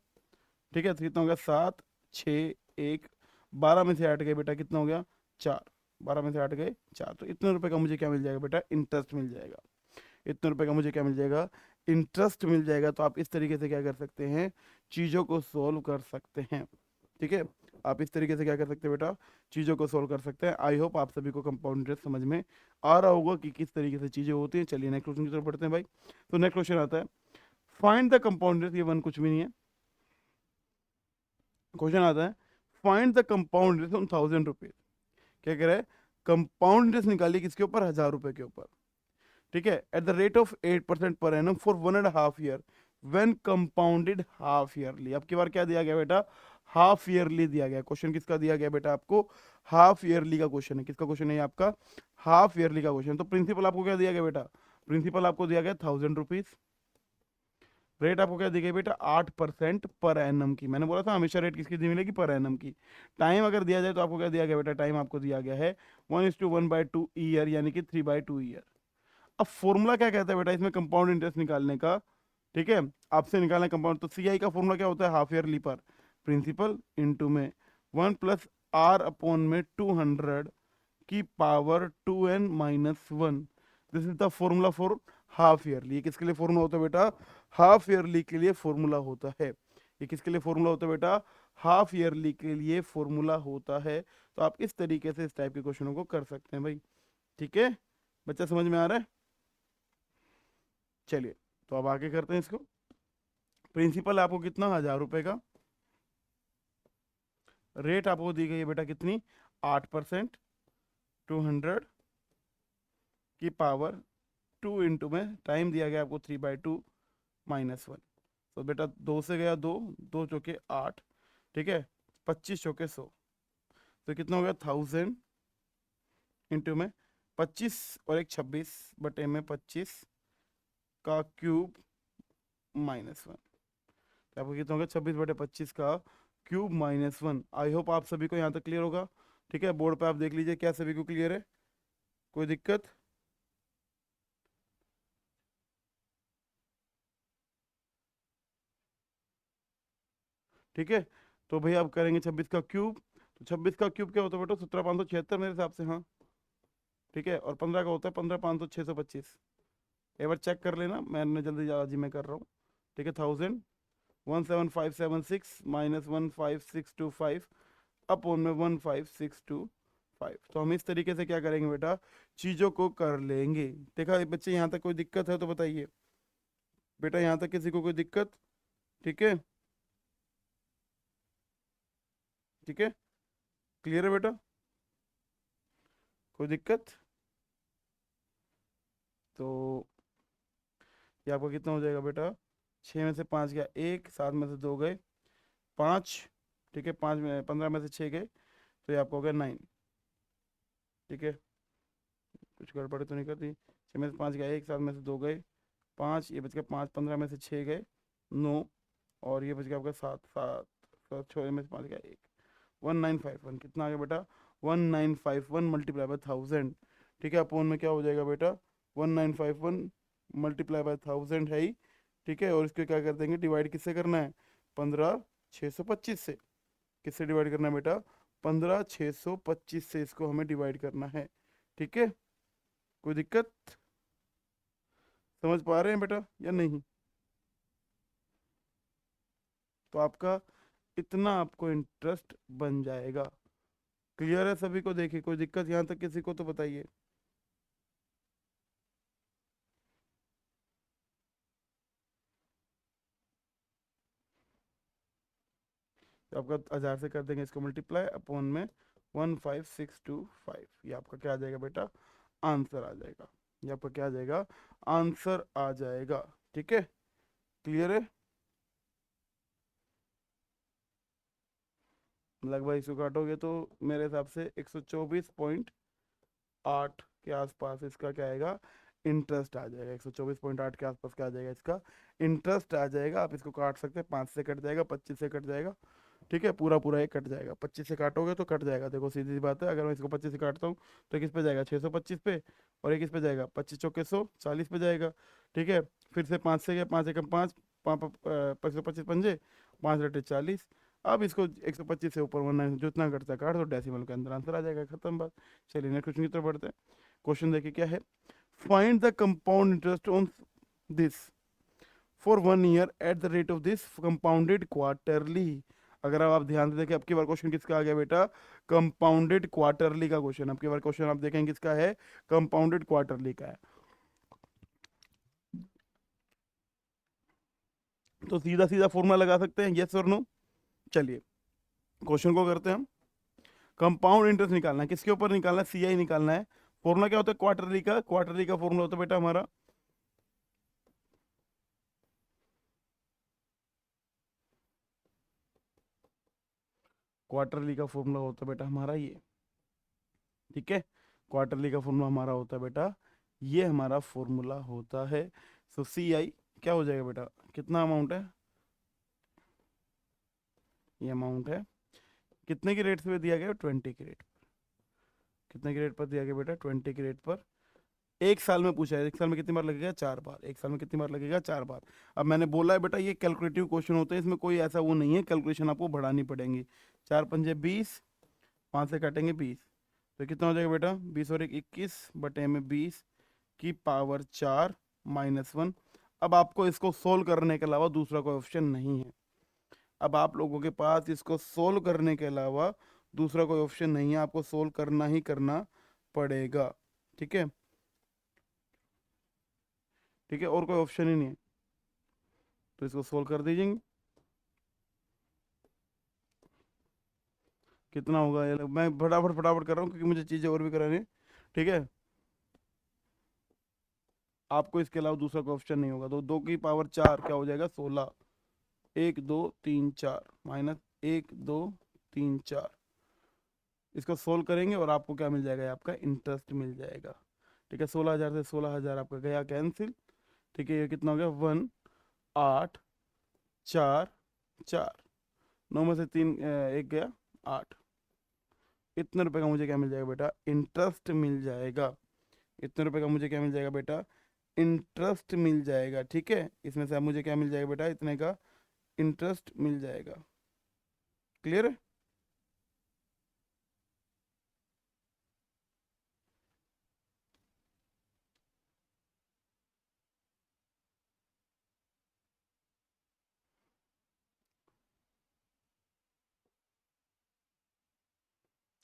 [SPEAKER 1] ठीक है, तो कितना हो गया, 7 6 1 12 में से 8 गए बेटा, कितना हो गया 4, 12 में से 8 गए 4, तो इतने रुपए का मुझे क्या मिल जाएगा बेटा, इंटरेस्ट मिल जाएगा। इतने रुपए का मुझे क्या मिल जाएगा, इंटरेस्ट मिल जाएगा। तो आप इस तरीके से क्या कर सकते हैं, चीज़ों को सोल्व कर सकते हैं। ठीक है, आप इस तरीके से क्या कर सकते हैं बेटा, चीज़ों को सोल्व कर सकते हैं। आई होप आप सभी को कंपाउंड इंटरेस्ट समझ में आ रहा होगा कि किस तरीके से चीज़ें होती हैं। चलिए नेक्स्ट क्वेश्चन की तरफ बढ़ते हैं भाई। तो नेक्स्ट क्वेश्चन आता है, फाइंड द कंपाउंड इंटरेस्ट। ये वन कुछ भी नहीं है। क्वेश्चन आता है, find the compound interest on 1000 rupees. क्या कह रहा है, कंपाउंड इंटरेस्ट निकालिए किसके ऊपर, 1000 रुपए के ऊपर। ठीक है, eight the rate of 8% per annum for 1.5 year when compounded half yearly. अब की बार क्या दिया गया बेटा, हाफ ईयरली दिया गया। क्वेश्चन किसका दिया गया बेटा, आपको हाफ ईयरली का क्वेश्चन है। किसका क्वेश्चन है ये आपका, हाफ ईयरली का क्वेश्चन। तो प्रिंसिपल आपको क्या दिया गया बेटा, प्रिंसिपल आपको दिया गया 1000 रुपीज। रेट आपको क्या दी गई बेटा, 8% पर एनम की। मैंने बोला था हमेशा रेट किसकी दी मिलेगी, पर एनम की। टाइम अगर दिया जाए तो आपको क्या दिया गया बेटा, टाइम आपको दिया गया है 1:1/2 ईयर, यानी कि 3/2 ईयर। अब फॉर्मूला क्या कहता है बेटा इसमें कंपाउंड इंटरेस्ट निकालने का। ठीक है, आपसे निकालना कंपाउंड, तो सीआई का फॉर्मूला क्या होता है, हाफ ईयरली पर प्रिंसिपल इनटू में 1+r/200 की power 2n-1। This is the formula for half yearly. ये किसके लिए फॉर्मूला होता है बेटा, हाफ ईयरली के लिए फॉर्मूला होता है। ये किसके लिए फॉर्मूला होता है बेटा, हाफ ईयरली के लिए फॉर्मूला होता है। तो आप इस तरीके से इस टाइप के क्वेश्चनों को कर सकते हैं भाई। ठीक है, बच्चा समझ में आ रहा है। चलिए, तो अब आगे करते हैं इसको। प्रिंसिपल आपको कितना, 1000 रुपए का। रेट आपको दी गई है बेटा कितनी, 8%, 200 की पावर 2 इंटू में टाइम दिया गया आपको 3/2-1। तो बेटा 2 से गया 2, 2 चौके 8, ठीक है, 25 चौके 100। तो कितना हो गया 1000 इंटू में 25 और एक 26/25 का क्यूब -1। तो आपको कितना हो गया 26/25 का क्यूब -1। आई होप आप सभी को यहाँ तक क्लियर होगा। ठीक है, बोर्ड पे आप देख लीजिए क्या सभी को क्लियर है, कोई दिक्कत। ठीक है, तो भाई आप करेंगे 26 का क्यूब। तो 26 का क्यूब क्या होता है बेटा, 17,576 मेरे हिसाब से, हाँ। ठीक है, और 15 का होता है 15,500 625। एक बार चेक कर लेना, मैंने जल्दी जल्दी मैं कर रहा हूँ। ठीक है, 1000, 17576 -15625 अपॉन में 15625। तो हम इस तरीके से क्या करेंगे बेटा, चीज़ों को कर लेंगे। देखा बच्चे, यहाँ तक कोई दिक्कत है तो बताइए बेटा, यहाँ तक किसी को कोई दिक्कत। ठीक है, ठीक है, क्लियर है बेटा, कोई दिक्कत। तो ये आपका कितना हो जाएगा बेटा, 6 में से 5 गया 1, 7 में से 2 गए 5। ठीक है, 15 में से 6 गए, तो ये आपका हो गया 9। ठीक है, कुछ गड़बड़ तो नहीं करती। 6 में से 5 गया 1, 7 में से 2 गए 5, ये बच गया 5, 15 में से 6 गए 9, और ये बच गया आपका 7, 7, 6 में से 5 गया 1, 1951। कितना आ गया बेटा, 1951 मल्टीप्लाई बाय 1000। ठीक है, अपोन में क्या हो जाएगा बेटा, 1951 मल्टीप्लाई बाय 1000 है ही। ठीक है, और इसको क्या कर देंगे, डिवाइड किससे करना है, 15,625 से। किससे डिवाइड करना है बेटा, 15,625 से इसको हमें डिवाइड करना है। ठीक है, कोई दिक्कत, समझ पा रहे हैं बेटा या नहीं। तो आपका इतना आपको इंटरेस्ट बन जाएगा। क्लियर है सभी को, देखिए कोई दिक्कत यहाँ तक किसी को तो बताइए। तो आपका 1000 से कर देंगे इसको मल्टीप्लाई अपॉन में 15625। ये आपका क्या आ जाएगा बेटा, आंसर आ जाएगा। ये आपका क्या आ जाएगा, आंसर आ जाएगा। ठीक है, क्लियर है। लगभग इसको काटोगे तो मेरे हिसाब से 124.8 के आसपास इसका क्या आएगा, इंटरेस्ट आ जाएगा। 124.8 के आसपास क्या आ जाएगा, इसका इंटरेस्ट आ जाएगा। आप इसको काट सकते हैं, 5 से कट जाएगा, 25 से कट जाएगा। ठीक है, पूरा पूरा एक कट जाएगा। 25 से काटोगे तो कट जाएगा, देखो सीधी सी बात है। अगर मैं इसको 25 से काटता हूँ तो किस पे जाएगा, 625 पे, और एक किस पे जाएगा, 25 चौके 100, 40 पे जाएगा। ठीक है, फिर से 5 से गया, 5 एकम 5, 5 25 पंजे, 5 रटे 40, अब इसको 125 से ऊपर 19 जितना घटता है काट दो, डेसिमल के अंदर आंसर आ जाएगा, खत्म बात। चलिए नेक्स्ट क्वेश्चन की तरफ बढ़ते हैं। क्वेश्चन देखिए क्या है, find the compound interest on this for 1 year eight the rate of this compounded quarterly. अगर आप ध्यान से देखें, अब की बार क्वेश्चन किसका आ गया बेटा, कंपाउंडेड क्वार्टरली का क्वेश्चन। अब की बार क्वेश्चन आप देखें किसका है, कंपाउंडेड क्वार्टरली का है। तो सीधा सीधा फॉर्मूला लगा सकते हैं, यस और नो। चलिए क्वेश्चन को करते हैं हम। कंपाउंड इंटरेस्ट निकालना है, किसके ऊपर निकालना है, सीआई निकालना है। फॉर्मूला क्या होता है क्वार्टरली का, क्वार्टरली का फॉर्मूला होता है बेटा हमारा, क्वार्टरली का फॉर्मूला होता है बेटा हमारा ये, ठीक है। क्वार्टरली का फॉर्मूला हमारा होता है बेटा ये, हमारा फॉर्मूला होता है। सो सी आई क्या हो जाएगा बेटा, कितना अमाउंट है, ये अमाउंट है, कितने की रेट पे दिया गया, 20 की रेट, कितने की रेट पर दिया गया बेटा, 20 की रेट पर। एक साल में पूछा है, एक साल में कितनी बार लगेगा, 4 बार, एक साल में कितनी बार लगेगा, 4 बार। अब मैंने बोला है बेटा ये कैलकुलेटिव क्वेश्चन होते हैं, इसमें कोई ऐसा वो नहीं है, कैलकुलेशन आपको बढ़ानी पड़ेंगी। 4×5 = 20, 5 से काटेंगे 20, तो कितना हो जाएगा बेटा, 20 और 1 21/20 की पावर 4 -1। अब आपको इसको सोल्व करने के अलावा दूसरा कोई ऑप्शन नहीं है। अब आप लोगों के पास इसको सोल्व करने के अलावा दूसरा कोई ऑप्शन नहीं है, आपको सोल्व करना ही करना पड़ेगा, ठीक है, ठीक है, और कोई ऑप्शन ही नहीं है। तो इसको सोल्व कर दीजिए, कितना होगा ये, मैं फटाफट फटाफट कर रहा हूँ क्योंकि मुझे चीज़ें और भी करानी है, ठीक है। आपको इसके अलावा दूसरा कोई ऑप्शन नहीं होगा, तो 2 की पावर 4 क्या हो जाएगा, 16। 1 2 3 4 -1 2 3 4, इसको सोल्व करेंगे और आपको क्या मिल जाएगा, ये आपका इंटरेस्ट मिल जाएगा, ठीक है। 16,000 से 16,000 आपका गया कैंसिल, ठीक है। ये कितना हो गया, 1 8 4 4, 9 में से 3 1 गया, 8। इतने रुपए का मुझे क्या मिल जाएगा बेटा, इंटरेस्ट मिल जाएगा। इतने रुपए का मुझे क्या मिल जाएगा बेटा, इंटरेस्ट मिल जाएगा, ठीक है। इसमें से अब मुझे क्या मिल जाएगा बेटा, इतने का इंटरेस्ट मिल जाएगा। क्लियर है।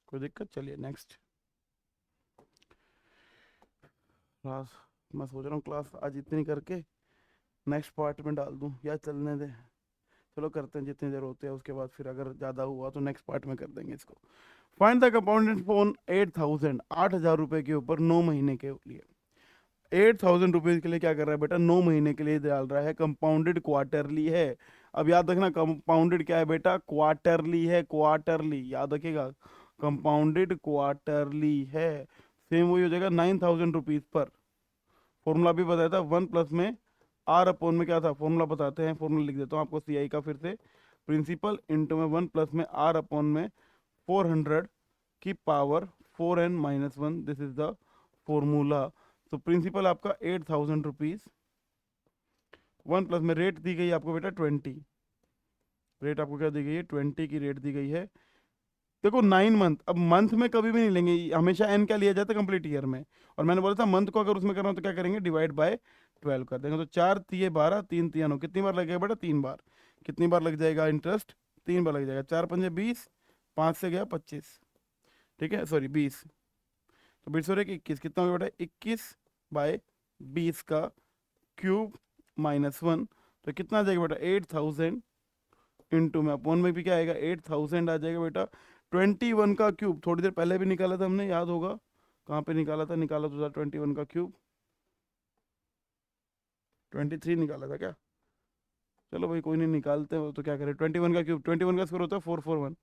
[SPEAKER 1] कोई दिक्कत, चलिए नेक्स्ट क्लास। मैं सोच रहा हूँ क्लास आज इतनी करके नेक्स्ट पार्ट में डाल दूँ या चलने दे, चलो करते हैं जितनी देर होती है, उसके बाद फिर अगर ज़्यादा हुआ तो नेक्स्ट पार्ट में कर देंगे इसको। फाइंड द कंपाउंडेड फोन 8,000, 8,000 रुपये के ऊपर 9 महीने के लिए। 8,000 रुपीज़ के लिए क्या कर रहा है बेटा, 9 महीने के लिए डाल रहा है, कंपाउंडेड क्वार्टरली है। अब याद रखना कंपाउंडेड क्या है बेटा, क्वार्टरली है, क्वार्टरली याद रखिएगा, कंपाउंडेड क्वार्टरली है। सेम वही हो जाएगा 9,000 रुपीज़ पर। फॉर्मूला भी बताया था, 1+ आर अपॉन में क्या था, फॉर्मूला बताते हैं, फॉर्मूला लिख देता हूँ आपको सी आई का फिर से। प्रिंसिपल इंटू में 1+आर अपॉन में 400 की power 4n-1, this is the formula. तो प्रिंसिपल आपका 8,000 रुपीज़, 1+ रेट दी गई आपको बेटा 20, रेट आपको क्या दी गई है, 20 की रेट दी गई है। देखो 9 मंथ, अब मंथ में कभी भी नहीं लेंगे, हमेशा एन क्या लिया जाता है कंप्लीट ईयर में। और मैंने बोला था मंथ को अगर उसमें करना हो तो क्या करेंगे, डिवाइड बाय 12 कर देंगे। तो 4×3 = 12, 3×3 = 9, कितनी बार लगेगा बेटा, 3 बार। कितनी बार लग जाएगा इंटरेस्ट, 3 बार लग जाएगा। 4×5 = 20, 5 से गया 25, ठीक है, सॉरी 20, तो 20 और 1 = 21, कितना हो गया बेटा, 21/20 का क्यूब -1, तो कितना आ जाएगा बेटा, 8,000 इंटू में अपॉन में भी क्या आएगा, 8,000 आ जाएगा बेटा। 21 का क्यूब थोड़ी देर पहले भी निकाला था हमने, याद होगा कहाँ पे निकाला था, निकाला तो था 21 का क्यूब, 23 निकाला था क्या, चलो भाई कोई नहीं, निकालते हो तो क्या करें, 21 का क्यूब, 21 का स्क्वायर होता है 441,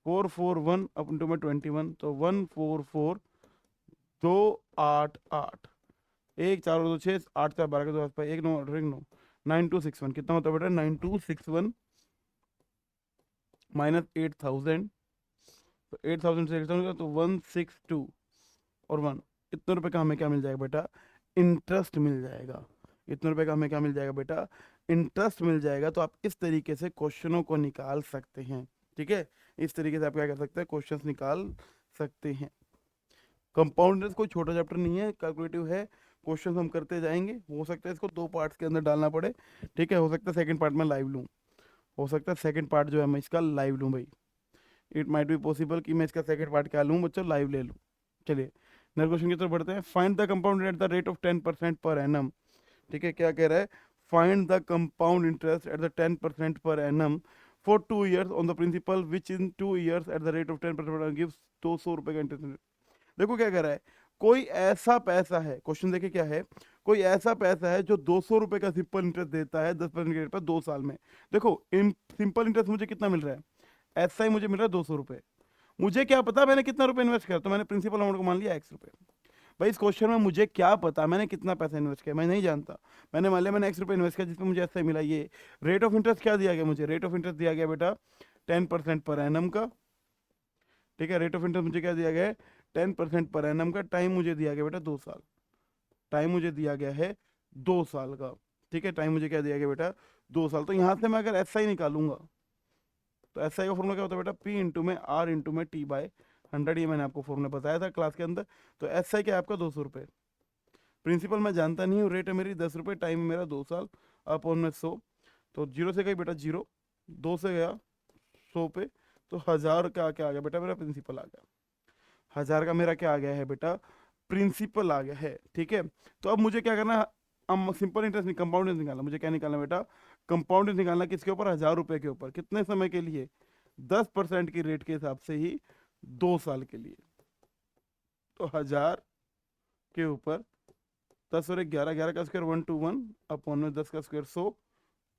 [SPEAKER 1] 441 अप इंटू में 21, तो 144,288, 1 4 2 6 8 4 12 के 2 8 1 9 8 9 9261, कितना होता है बेटा, 9261 -8,000, तो 8,000 से 8,000 तो 162 और 1, इतने रुपए का हमें क्या मिल जाएगा बेटा, इंटरेस्ट मिल जाएगा। इतने रुपए का हमें क्या मिल जाएगा बेटा, इंटरेस्ट मिल जाएगा तो आप इस तरीके से क्वेश्चनों को निकाल सकते हैं। ठीक है, इस तरीके से आप क्या कर सकते हैं, क्वेश्चंस निकाल सकते हैं। कंपाउंड इंटरेस्ट कोई छोटा चैप्टर नहीं है, कैलकुलेटिव है, क्वेश्चंस हम करते जाएंगे। हो सकता है इसको 2 पार्ट्स के अंदर डालना पड़े। ठीक है, हो सकता है सेकंड पार्ट में लाइव लूँ, हो सकता है सेकंड पार्ट जो है मैं इसका लाइव लूँ भाई। इट माइट बी पॉसिबल कि मैं इसका सेकंड पार्ट क्या लूँ बच्चों, लाइव ले लूँ। चलिए नेक्स्ट क्वेश्चन की तरफ बढ़ते हैं। Find the compound eight the rate of 10% per annum. ठीक है, क्या कह रहा है, find the compound interest at the 10% per annum for 2 years on the principal which in 2 years eight the rate of 10% gives 200 रुपये का इंटरेस्ट। देखो क्या कह रहा है, कोई ऐसा पैसा है, क्वेश्चन देखिए क्या है, कोई ऐसा पैसा है जो 200 रुपये का सिंपल इंटरेस्ट देता है 10% के रेट पर 2 साल में। देखो इन सिंपल इंटरेस्ट मुझे कितना मिल रहा है, ऐसा ही मुझे मिल रहा है 200 रुपये। मुझे क्या पता मैंने कितना रुपए इन्वेस्ट किया, तो मैंने प्रिंसिपल अमाउंट को मान लिया X रुपये। भाई इस क्वेश्चन में मुझे क्या पता मैंने कितना पैसा इन्वेस्ट किया, मैं नहीं जानता। मैंने मान लिया मैंने X रुपये इन्वेस्ट किया जिसमें मुझे ऐसा ही मिला। ये रेट ऑफ इंटरेस्ट क्या दिया गया मुझे, रेट ऑफ इंटरेस्ट दिया गया बेटा 10% पर एनम का। ठीक है, रेट ऑफ इंटरेस्ट मुझे क्या दिया गया है, 10% पर एनम का। टाइम मुझे दिया गया बेटा 2 साल, टाइम मुझे दिया गया है 2 साल का। ठीक है, टाइम मुझे क्या दिया गया बेटा 2 साल। तो यहाँ से मैं अगर ऐसा ही निकालूंगा तो एस आई का फॉर्मूला क्या होता है बेटा, पी इंटू में आर इंटू में टी बाय 100। ये मैंने आपको फॉर्मूला बताया था क्लास के अंदर। तो एस आई क्या है आपका 200 रुपये। प्रिंसिपल मैं जानता नहीं हूँ, रेट है मेरी 10 रुपये, टाइम है मेरा 2 साल, अपॉन में 100। तो जीरो से गई बेटा जीरो, 2 से गया 100 पे, तो 1000 का क्या आ गया बेटा, मेरा प्रिंसिपल आ गया। 1000 का मेरा क्या आ गया है बेटा, प्रिंसिपल आ गया है। ठीक है, तो अब मुझे क्या करना है, अब सिंपल इंटरेस्ट नहीं कंपाउंड इंटरेस्ट निकालना। मुझे क्या निकालना बेटा, कंपाउंड इंटरेस्ट निकालना। किसके ऊपर, 1000 रुपये के ऊपर। कितने समय के लिए, 10% की रेट के हिसाब से ही 2 साल के लिए। तो 1000 के ऊपर 10 और 11, 11 का स्क्वायर 121, अपॉन में 10 का स्क्वायर 100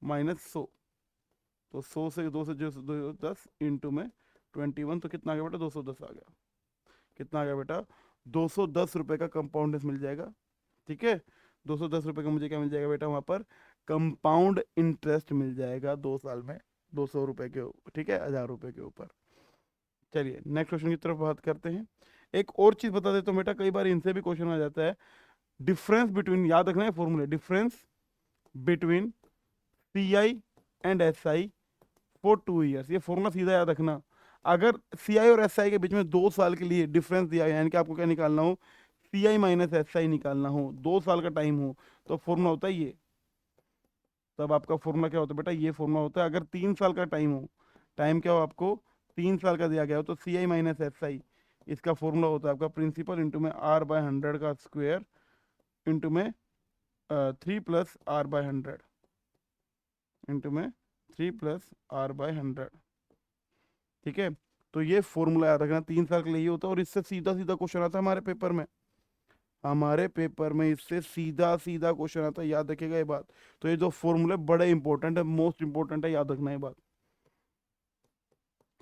[SPEAKER 1] माइनस 100। तो 100 से 2 से जो 10 इंटू में 21, तो कितना आ गया बेटा 210 आ गया। कितना आ गया बेटा 210 रुपये का कंपाउंड इंटरेस्ट मिल जाएगा। ठीक है, 210 रुपये का मुझे क्या मिल जाएगा बेटा, वहाँ पर कंपाउंड इंटरेस्ट मिल जाएगा 2 साल में 200 रुपये के ऊपर। ठीक है, 1000 रुपये के ऊपर। चलिए नेक्स्ट क्वेश्चन की तरफ बात करते हैं। एक और चीज बता देता हूँ बेटा, कई बार इनसे भी क्वेश्चन आ जाता है। डिफरेंस बिटवीन, याद रखना है फॉर्मूले, difference between C I and S I for 2 years। ये फॉर्मूला सीधा याद रखना। अगर सी आई और एस आई के बीच में 2 साल के लिए डिफरेंस दिया गया, यानी कि आपको क्या निकालना हो, सी आई माइनस एस आई निकालना हो, 2 साल का टाइम हो, तो फॉर्मूला होता है ये। तब आपका फॉर्मूला क्या होता है बेटा, ये फॉर्मूला होता है। अगर 3 साल का टाइम हो, टाइम क्या हो आपको 3 साल का दिया गया हो, तो सी आई माइनस एस आई, इसका फॉर्मूला होता है आपका प्रिंसिपल इंटू में आर बाय 100 का स्क्वायर इंटू में 3 + r/100 इंटू में 3 + r/100। ठीक है, तो ये फॉर्मूला याद रखना, 3 साल के लिए ये होता है। और इससे सीधा सीधा क्वेश्चन आता है हमारे पेपर में, हमारे पेपर में इससे सीधा सीधा क्वेश्चन आता है, याद रखिएगा ये बात। तो ये जो फॉर्मूले बड़े इंपॉर्टेंट है, मोस्ट इंपॉर्टेंट है, याद रखना ये बात,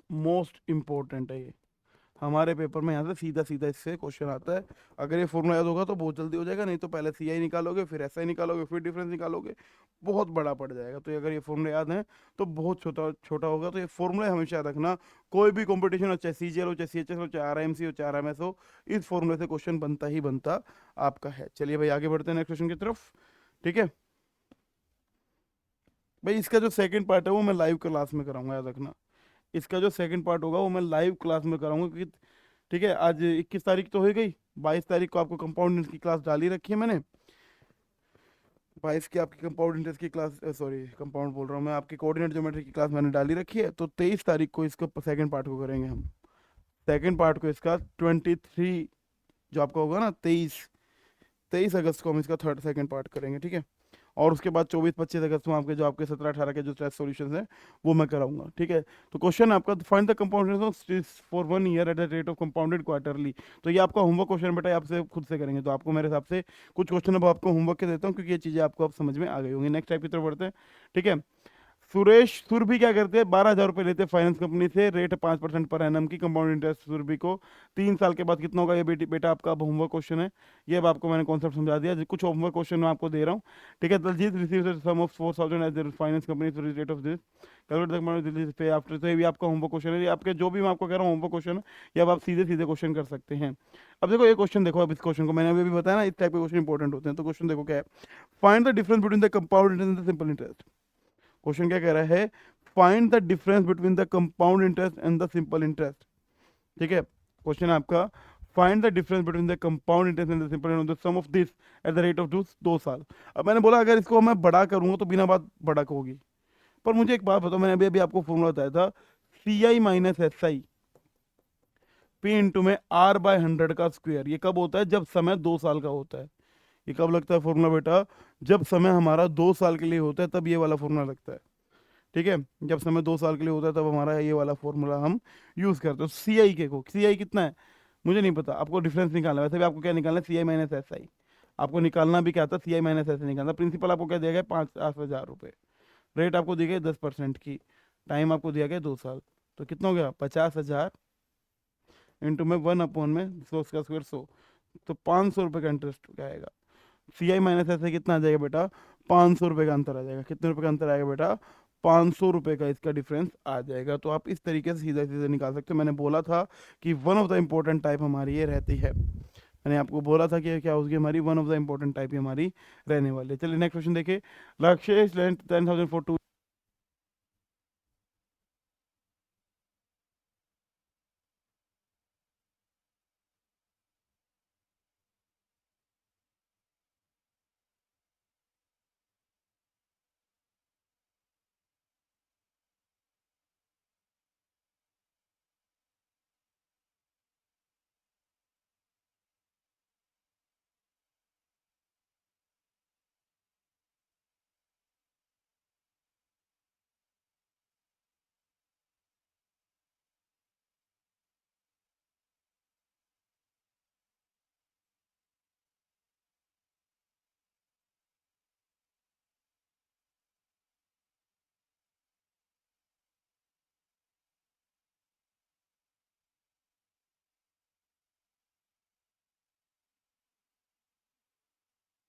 [SPEAKER 1] मोस्ट इंपॉर्टेंट है ये। हमारे पेपर में यहाँ से सीधा सीधा इससे क्वेश्चन आता है। अगर ये फॉर्मूला याद होगा तो बहुत जल्दी हो जाएगा, नहीं तो पहले सी आई निकालोगे, फिर एस आई निकालोगे, फिर डिफरेंस निकालोगे, बहुत बड़ा पड़ जाएगा। तो अगर ये फॉर्मूला याद है तो बहुत छोटा छोटा होगा। तो ये फॉर्मूला हमेशा याद रखना। कोई भी कॉम्पिटिशन हो, चाहे सी जी एल हो, चाहे सी एच एस हो, चाहे आर एम सी हो, चाहे आर एम एस हो, इस फॉर्मूले से क्वेश्चन बनता ही बनता आपका है। चलिए भाई आगे बढ़ते हैं नेक्स्ट क्वेश्चन की तरफ। ठीक है भाई, इसका जो सेकंड पार्ट है वो मैं लाइव क्लास में कराऊंगा, याद रखना। इसका जो सेकंड पार्ट होगा वो मैं लाइव क्लास में कराऊंगा, क्योंकि ठीक है आज 21 तारीख तो हो ही गई, 22 तारीख को आपको कंपाउंड इंटरेस्ट की क्लास डाली रखी है मैंने। 22 की आपकी कंपाउंड इंटरेस्ट की क्लास, सॉरी कंपाउंड बोल रहा हूँ मैं, आपकी कोऑर्डिनेट ज्योमेट्री की क्लास मैंने डाली रखी है। तो 23 तारीख को इसका सेकंड पार्ट को करेंगे हम। सेकंड पार्ट को इसका 23 जो आपका होगा ना, 23 अगस्त को हम इसका थर्ड सेकंड पार्ट करेंगे। ठीक है, और उसके बाद 24-25 अगस्त को आपके जो आपके 17-18 के जो टेस्ट सॉल्यूशंस हैं वो मैं कराऊंगा। ठीक है, तो क्वेश्चन आपका, find the compound for 1 year eight the rate of compounded quarterly. तो ये आपका होमवर्क क्वेश्चन बेटा, आपसे खुद से करेंगे। तो आपको मेरे हिसाब से कुछ क्वेश्चन अब आपको होमवर्क के देता हूँ, क्योंकि ये चीज़ें आपको अब समझ में आ गई होंगी। नेक्स्ट टाइप की तरफ बढ़ते हैं। ठीक है, सुरेश सुरभि क्या करते हैं, 12,000 रुपये लेते हैं फाइनेंस कंपनी से, रेट 5% पर एनम की, कंपाउंड इंटरेस्ट सुरभि को 3 साल के बाद कितना होगा, ये बेटा आपका अब होमवर्क क्वेश्चन है। ये अब आपको मैंने कॉन्सेप्ट समझा दिया, कुछ होमवर्क क्वेश्चन मैं आपको दे रहा हूँ। ठीक है, Daljeet receive sum of 4,000 as finance company rate of this, calculate Delhi पे आफ्टर। तो ये भी आपका होमवर्क क्वेश्चन है, ये आपके जो भी मैं आपको कह रहा हूँ होमवर्क क्वेश्चन है, ये अब आप सीधे सीधे क्वेश्चन कर सकते हैं। अब देखो ये क्वेश्चन देखो, अब इस क्वेश्चन को मैंने अभी भी बताया ना, इस टाइप के क्वेश्चन इंपॉर्टेंट होते हैं। तो क्वेश्चन देखो क्या है, find the difference between the compound interest and the simple interest. Question क्या कह रहा है, find the difference between the compound interest and the simple interest. ठीक है, क्वेश्चन है आपका, find the difference between the compound interest and the simple interest, the sum of this at the rate of 2 साल। अब मैंने बोला अगर इसको मैं बड़ा करूंगा तो बिना बात बड़ा होगी, पर मुझे एक बात बताओ, मैंने अभी अभी आपको फॉर्मूला बताया था, C I minus S I P into में आर बाय 100 का स्क्वायर। ये कब होता है, जब समय 2 साल का होता है। ये कब लगता है फॉर्मूला बेटा, जब समय हमारा 2 साल के लिए होता है, तब ये वाला फॉर्मूला लगता है। ठीक है, जब समय 2 साल के लिए होता है तब हमारा ये वाला फॉर्मूला हम यूज करते हैं। सी आई के को, सी आई कितना है मुझे नहीं पता, आपको डिफरेंस निकालना है। वैसे भी आपको क्या निकालना है, सी आई माइनस एस आई। आपको निकालना भी क्या था, सी आई माइनस एस आई निकालना। प्रिंसिपल आपको क्या दिया गया, 5,000 रुपये। रेट आपको दी गई 10% की। टाइम आपको दिया गया 2 साल। तो कितना हो गया, 50,000 इंटू में 1 में 100 का स्क्वायर 100, तो 500 रुपये का इंटरेस्ट आएगा। सी आई माइनस ऐसे कितना आ जाएगा बेटा, 500 रुपये का अंतर आ जाएगा। कितने रुपये का अंतर आएगा बेटा, 500 रुपये का इसका डिफरेंस आ जाएगा। तो आप इस तरीके से सीधा सीधा निकाल सकते हो। मैंने बोला था कि one of the important type हमारी ये रहती है, मैंने आपको बोला था कि क्या होगी हमारी, one of the important type ही हमारी रहने वाली है। चलिए नेक्स्ट क्वेश्चन देखिए, लक्ष्य 10,000 फॉर 2।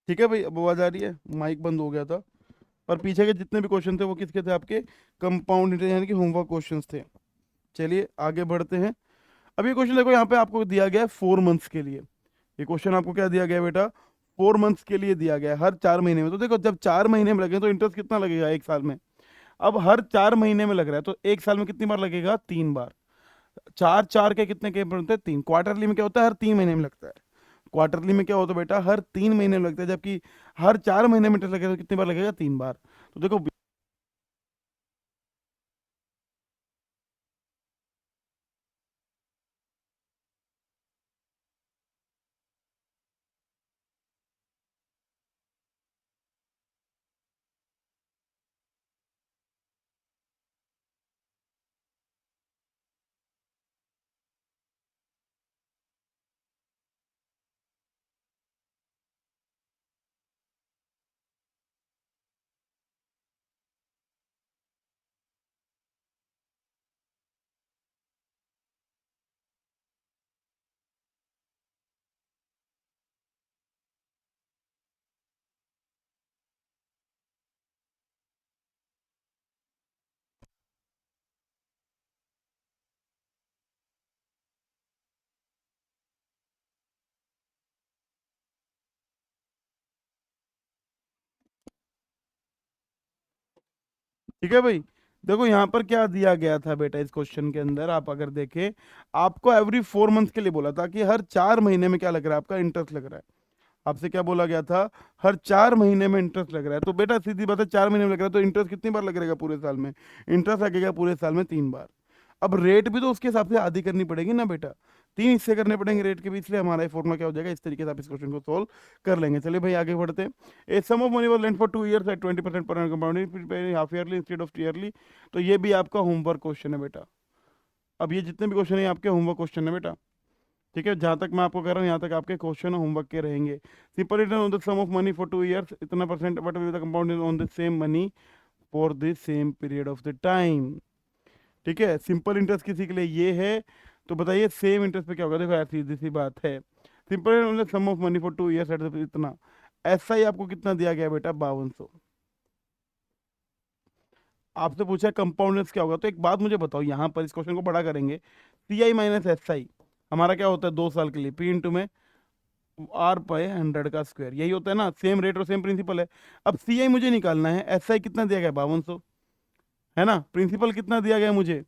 [SPEAKER 1] ठीक है भाई, अब आवाज आ रही है, माइक बंद हो गया था। और पीछे के जितने भी क्वेश्चन थे वो किसके थे, आपके कंपाउंड इंटरेस्ट यानी कि होमवर्क क्वेश्चंस थे। चलिए आगे बढ़ते हैं। अब ये क्वेश्चन देखो, यहाँ पे आपको दिया गया है 4 मंथ्स के लिए। ये क्वेश्चन आपको क्या दिया गया है बेटा, 4 मंथ्स के लिए दिया गया है, हर 4 महीने में। तो देखो जब 4 महीने में लगे तो इंटरेस्ट कितना लगेगा 1 साल में। अब हर 4 महीने में लग रहा है तो 1 साल में कितनी बार लगेगा, 3 बार। चार चार के कितने के बनते हैं, 3। क्वार्टरली में क्या होता है, हर 3 महीने में लगता है। क्वार्टरली में क्या होता है बेटा, हर 3 महीने में लगता है, जबकि हर 4 महीने में इंटरेस्ट लगेगा तो कितनी बार लगेगा, 3 बार। तो देखो ठीक है भाई, देखो यहाँ पर क्या दिया गया था बेटा, इस क्वेश्चन के अंदर आप अगर देखें, आपको एवरी 4 मंथ के लिए बोला था कि हर 4 महीने में क्या लग रहा है, आपका इंटरेस्ट लग रहा है। आपसे क्या बोला गया था, हर 4 महीने में इंटरेस्ट लग रहा है। तो बेटा सीधी बात है, 4 महीने में लग रहा है तो इंटरेस्ट कितनी बार लगेगा पूरे साल में, इंटरेस्ट लगेगा पूरे साल में 3 बार। अब रेट भी तो उसके हिसाब से आधी करनी पड़ेगी ना बेटा, 3 हिस्से करने पड़ेंगे रेट के भी, इसलिए हमारा ये फॉर्मूला क्या हो जाएगा, इस तरीके से आप इस क्वेश्चन को सोल्व कर लेंगे। चलिए भाई आगे बढ़ते हैं। A sum of money was lent for 2 years at 20% पर compounding half yearly instead of yearly. तो ये भी आपका होमवर्क क्वेश्चन है बेटा। अब ये जितने भी क्वेश्चन है ये आपके होमवर्क क्वेश्चन है बेटा। ठीक है, जहाँ तक मैं आपको कह रहा हूँ यहाँ तक आपके क्वेश्चन होमवर्क के रहेंगे। Simple return on the sum of money for 2 years इतना percent, but with the compound on the same money for the same period of the time. ठीक है, सिंपल इंटरेस्ट किसी के लिए ये है, तो बताइए सेम इंटरेस्ट पे क्या होगा। देखो यार सीधी सी बात है, सिंपल मतलब sum of money for 2 years at इतना। ऐसा ही आपको कितना दिया गया बेटा, 5200। आपसे पूछा कंपाउंड इंटरेस्ट क्या होगा, तो एक बात मुझे बताओ, यहाँ पर इस क्वेश्चन को बड़ा करेंगे, सी आई माइनस एस आई हमारा क्या होता है 2 साल के लिए, पी इंटू में आर बाय 100 का स्क्वायर, यही होता है ना, सेम रेट और सेम प्रिंसिपल है। अब सी आई मुझे निकालना है, एस आई कितना दिया गया 5200, है ना, प्रिंसिपल कितना दिया गया मुझे।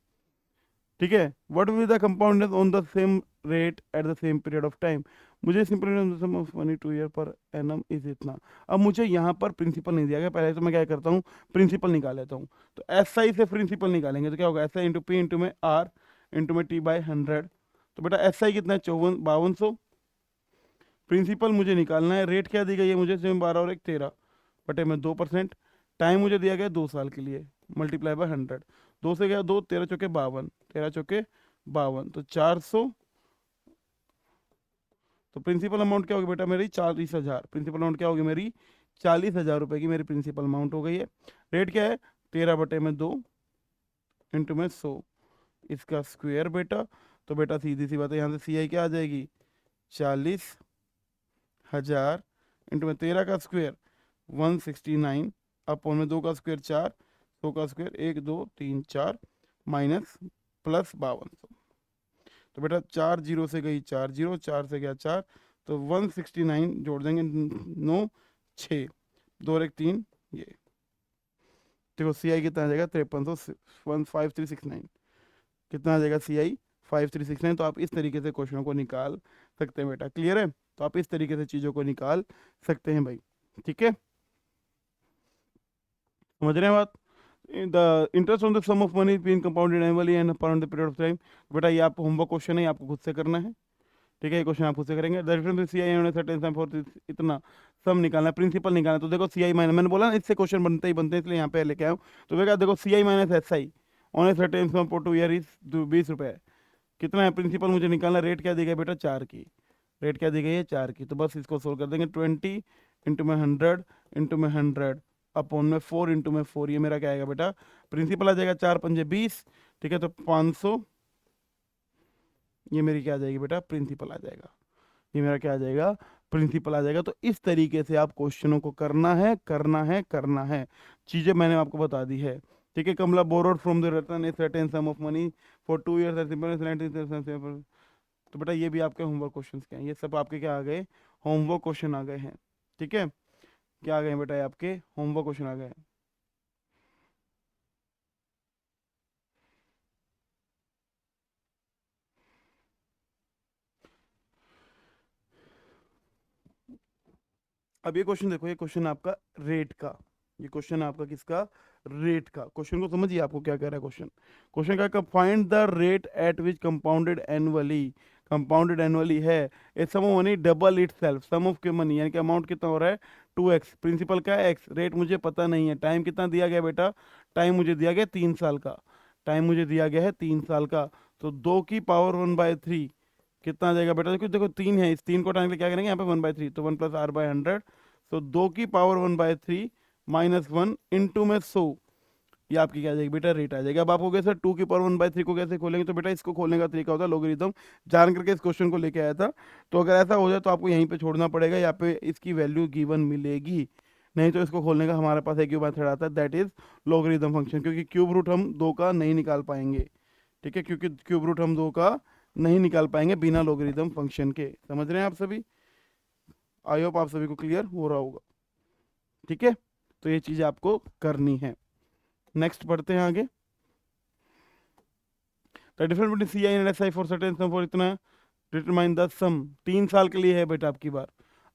[SPEAKER 1] ठीक है, what will the compound on the same rate at the same period of time. मुझे simple sum of money 2 year per annum is इतना। अब मुझे यहाँ पर प्रिंसिपल नहीं दिया गया, पहले तो मैं क्या करता हूँ, प्रिंसिपल निकाल लेता हूँ। तो एस आई से प्रिंसिपल निकालेंगे तो क्या होगा, S I into P into में आर इंटू में टी बाई 100। तो बेटा एस आई कितना है 5200, प्रिंसिपल मुझे निकालना है, रेट क्या दी गई है मुझे, 12 और 13 बटे में 2%। टाइम मुझे दिया गया 2 साल के लिए, मल्टीप्लाई बाय 100। 2 से गया 2, 13 चौके 52, 13 चौके 52, तो 400। तो प्रिंसिपल अमाउंट क्या होगी बेटा मेरी, 40,000। प्रिंसिपल अमाउंट क्या होगी मेरी, 40,000 रुपये की मेरी प्रिंसिपल अमाउंट हो गई है। रेट क्या है, 13 बटे में 2 इंटू में 100, इसका स्क्वायर बेटा। तो बेटा सीधी सी बात है, यहाँ से सी आई क्या आ जाएगी, 40,000 इंटू में 13 का स्क्वायर 169, अपॉन में 2 का स्क्वायर 4, 100 का स्क्वायर 1 2 3 4 माइनस प्लस 5200। तो बेटा 4 जीरो से गई 4 जीरो, 4 से गया 4, तो 169 जोड़ देंगे 9 6 2 और 1 3, ये देखो सी आई कितना आ जाएगा 5300, 15369 कितना आ जाएगा सी आई 5369। तो आप इस तरीके से क्वेश्चनों को निकाल सकते हैं बेटा, क्लियर है, तो आप इस तरीके से चीज़ों को निकाल सकते हैं भाई। ठीक है, समझ रहे हैं बात। The interest on the sum of money being compounded annually and upon the period of time. बेटा ये आप होमवर्क क्वेश्चन है, आपको खुद से करना है। ठीक है, ये क्वेश्चन आप खुद से करेंगे। The difference C I and certain sum for इतना, सम निकालना है, प्रिंसिपल निकालना है। तो देखो सी आई माइनस, मैंने बोला ना इससे क्वेश्चन बनते ही बनते हैं, इसलिए यहाँ पे लेके आया हूँ। तो बेटा देखो C I minus S I on a certain sum for 2 year is 20 रुपये। कितना है प्रिंसिपल मुझे निकालना, रेट क्या दी गई बेटा 4 की, रेट क्या दी गई है 4 की। तो बस इसको सोल्व कर देंगे, 20 इंटू में 100 इंटू में 100 अपॉन में 4 इंटू में 4, ये मेरा क्या आएगा बेटा, प्रिंसिपल आ जाएगा 4 पंजे 20। ठीक है, तो 500, ये मेरी क्या आ जाएगी बेटा, प्रिंसिपल आ जाएगा, ये मेरा क्या आ जाएगा, प्रिंसिपल आ जाएगा। तो इस तरीके से आप क्वेश्चनों को करना है करना है करना है, चीज़ें मैंने आपको बता दी है। ठीक है, Kamala borrowed from the Ratan a certain sum of money for 2 years. तो बेटा ये भी आपके होमवर्क क्वेश्चंस क्या हैं, ये सब आपके क्या आ गए, होमवर्क क्वेश्चन आ गए हैं। ठीक है, क्या आ गए हैं बेटा, ये आपके होमवर्क क्वेश्चन आ गए हैं। अब ये क्वेश्चन देखो, ये क्वेश्चन आपका रेट का, ये क्वेश्चन आपका किसका, रेट का। क्वेश्चन को समझिए आपको क्या कह रहा है क्वेश्चन। क्वेश्चन का find the rate at which compounded annually, compounded annually है a sum of money double itself, sum of के मनी यानी कि अमाउंट कितना हो रहा है 2x, प्रिंसिपल का है x, रेट मुझे पता नहीं है, टाइम कितना दिया गया बेटा, टाइम मुझे दिया गया 3 साल का, टाइम मुझे दिया गया है 3 साल का। तो 2 की पावर 1/3 कितना आ जाएगा बेटा, देखो देखो 3 है, इस 3 को टाइम के क्या करेंगे यहाँ पे 1/3, तो 1 + r/100। तो 2 की पावर 1/3 -1 इंटू में 100, ये आपकी क्या आ जाएगी बेटा, रेट आ जाएगा। अब आप हो गए सर 2 की पावर 1/3 को कैसे खोलेंगे, तो बेटा इसको खोलने का तरीका होता है लोगरिथम, जान करके इस क्वेश्चन को लेके आया था। तो अगर ऐसा हो जाए तो आपको यहीं पे छोड़ना पड़ेगा, यहाँ पे इसकी वैल्यू गिवन मिलेगी, नहीं तो इसको खोलने का हमारे पास एक ही मेथड आता है, दैट इज लोगरिथम फंक्शन, क्योंकि क्यूब रूट हम 2 का नहीं निकाल पाएंगे। ठीक है, क्योंकि क्यूब रूट हम 2 का नहीं निकाल पाएंगे बिना लोगरिथम फंक्शन के। समझ रहे हैं आप सभी, आई होप आप सभी को क्लियर हो रहा होगा। ठीक है, तो ये चीज़ आपको करनी है। नेक्स्ट पढ़ते हैं आगे। The difference between C I and S I for certain sum for इतना, डिटरमाइन द सम। 3 साल के लिए है बेटा आपकी बार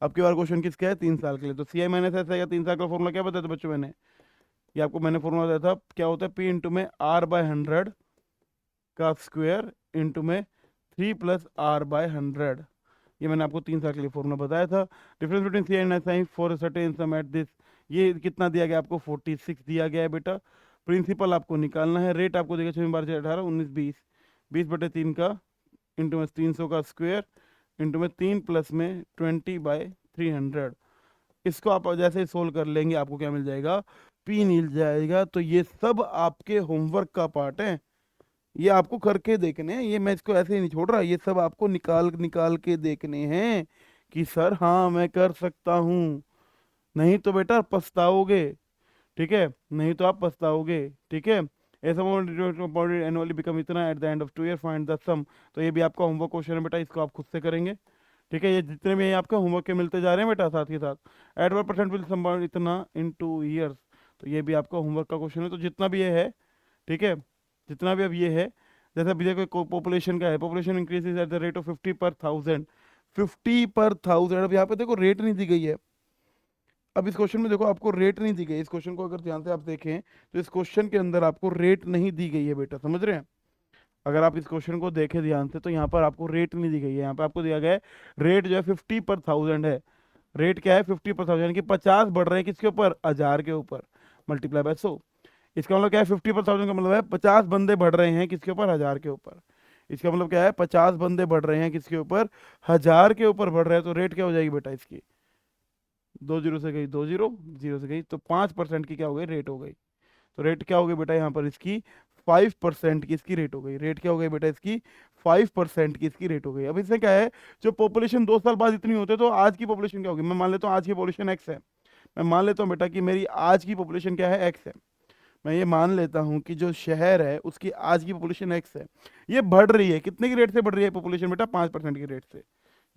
[SPEAKER 1] क्वेश्चन किसका है, 3 साल के लिए। तो सी आई माइनस एस आई का 3 साल का फॉर्मूला क्या बताया था बच्चों मैंने, ये आपको मैंने फॉर्मूला दिया था, क्या होता है पी इंटू में r/100 का स्क्वायर इंटू में 3 + r/100, ये मैंने आपको 3 साल के लिए फॉर्मूला बताया था। Difference between C and S I for certain sum at this, ये कितना दिया गया आपको 46 दिया गया है बेटा। प्रिंसिपल आपको निकालना है, रेट आपको देगा 6 12 18 19 20, 20/3 का इंटू में 300 का स्क्वायर इंटू में 3 प्लस में 20/300। इसको आप जैसे ही सोल्व कर लेंगे आपको क्या मिल जाएगा, पी मिल जाएगा। तो ये सब आपके होमवर्क का पार्ट है, ये आपको करके देखने हैं, ये मैं इसको ऐसे ही नहीं छोड़ रहा, ये सब आपको निकाल निकाल के देखने हैं कि सर हाँ मैं कर सकता हूँ। नहीं तो बेटा पछताओगे, ठीक है, नहीं तो आप पछताओगे, ठीक है। ऐसा एनुअली बिकम इतना at the end of 2 year find the sum. तो ये भी आपका होमवर्क क्वेश्चन है बेटा, इसको आप खुद से करेंगे, ठीक है। ये जितने भी आपके होमवर्क के मिलते जा रहे हैं बेटा साथ के साथ, एट वन परसेंट विल सम इतना इन 2 ईयर्स। तो ये भी आपका होमवर्क का क्वेश्चन है। तो जितना भी ये है, ठीक है, जितना भी अब ये है, जैसे अभी देखो पॉपुलेशन का है, population increase at the rate of 50/1000, 50/1000। अब यहाँ पे देखो रेट नहीं दी गई है, अब इस क्वेश्चन में देखो आपको रेट नहीं दी गई। इस क्वेश्चन को अगर ध्यान से आप देखें तो इस क्वेश्चन के अंदर आपको रेट नहीं दी गई है बेटा, समझ रहे हैं। अगर आप इस क्वेश्चन को देखें ध्यान से तो यहाँ पर आपको रेट नहीं दी गई है, यहाँ पे आपको दिया गया है रेट जो है 50/1000 है। रेट क्या है? 50/1000, यानी कि 50 बढ़ रहे हैं किसके ऊपर? 1000 के ऊपर, मल्टीप्लाई बाय 100। इसका मतलब क्या है? 50/1000 का मतलब है 50 बंदे बढ़ रहे हैं किसके ऊपर? 1000 के ऊपर। इसका मतलब क्या है? 50 बंदे बढ़ रहे हैं किसके ऊपर? 1000 के ऊपर बढ़ रहे हैं। तो रेट क्या हो जाएगी बेटा इसकी? 2 जीरो से गई 2 जीरो, जीरो से गई तो 5% की क्या हो गई? रेट हो गई। तो रेट क्या हो गई बेटा यहाँ पर इसकी? 5% की इसकी रेट हो गई। रेट क्या हो गई बेटा इसकी? 5% की इसकी रेट हो गई। अब इससे क्या है, जो पॉपुलेशन 2 साल बाद इतनी होते तो आज की पॉपुलेशन क्या होगी? मैं मान लेता हूँ आज की पॉपुलेशन एक्स है, मैं मान लेता हूँ बेटा कि मेरी आज की पॉपुलेशन क्या है? एक्स है। मैं ये मान लेता हूँ कि जो शहर है उसकी आज की पॉपुलेशन एक्स है, ये बढ़ रही है, कितने की रेट से बढ़ रही है पॉपुलेशन बेटा? 5% की रेट से।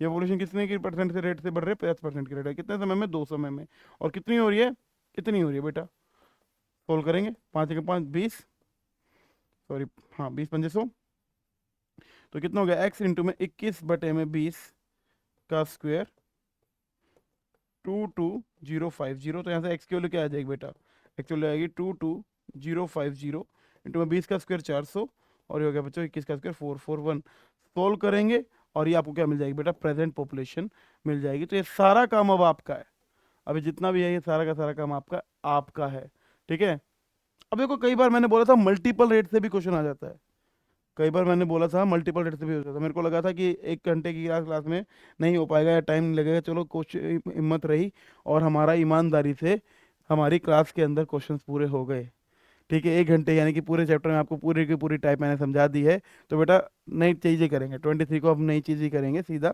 [SPEAKER 1] ये पॉपुलेशन कितने की परसेंट से रेट से बढ़ रही है? 5% की रेट है। कितने समय में? 2 समय में। और कितनी हो रही है? कितनी हो रही है बेटा? सोल्व करेंगे, 5 × 5 20, सॉरी, हाँ 20×5 100। तो कितना हो गया? एक्स इंटू में 21/20 का स्क्वायर 22050। तो यहाँ से एक्स की वैल्यू क्या आ जाएगी बेटा? एक्स की वैल्यू आएगी 22050 इंटू में 20 का स्क्वायर 400, और ये हो गया बच्चों 21 का स्क्वायर 441। सोल्व करेंगे और ये आपको क्या मिल जाएगी बेटा? प्रेजेंट पॉपुलेशन मिल जाएगी। तो ये सारा काम अब आपका है, अभी जितना भी है ये सारा का सारा काम आपका आपका है, ठीक है। अब देखो कई बार मैंने बोला था मल्टीपल रेट से भी क्वेश्चन आ जाता है, कई बार मैंने बोला था मल्टीपल रेट से भी हो जाता है। मेरे को लगा था कि 1 घंटे की क्लास क्लास में नहीं हो पाएगा या टाइम लगेगा, चलो कोशिश हिम्मत रही और हमारा ईमानदारी से हमारी क्लास के अंदर क्वेश्चंस पूरे हो गए, ठीक है। 1 घंटे यानी कि पूरे चैप्टर में आपको पूरी की पूरी टाइप मैंने समझा दी है। तो बेटा नई चीज़ें करेंगे, 23 को अब नई चीज़ें करेंगे सीधा।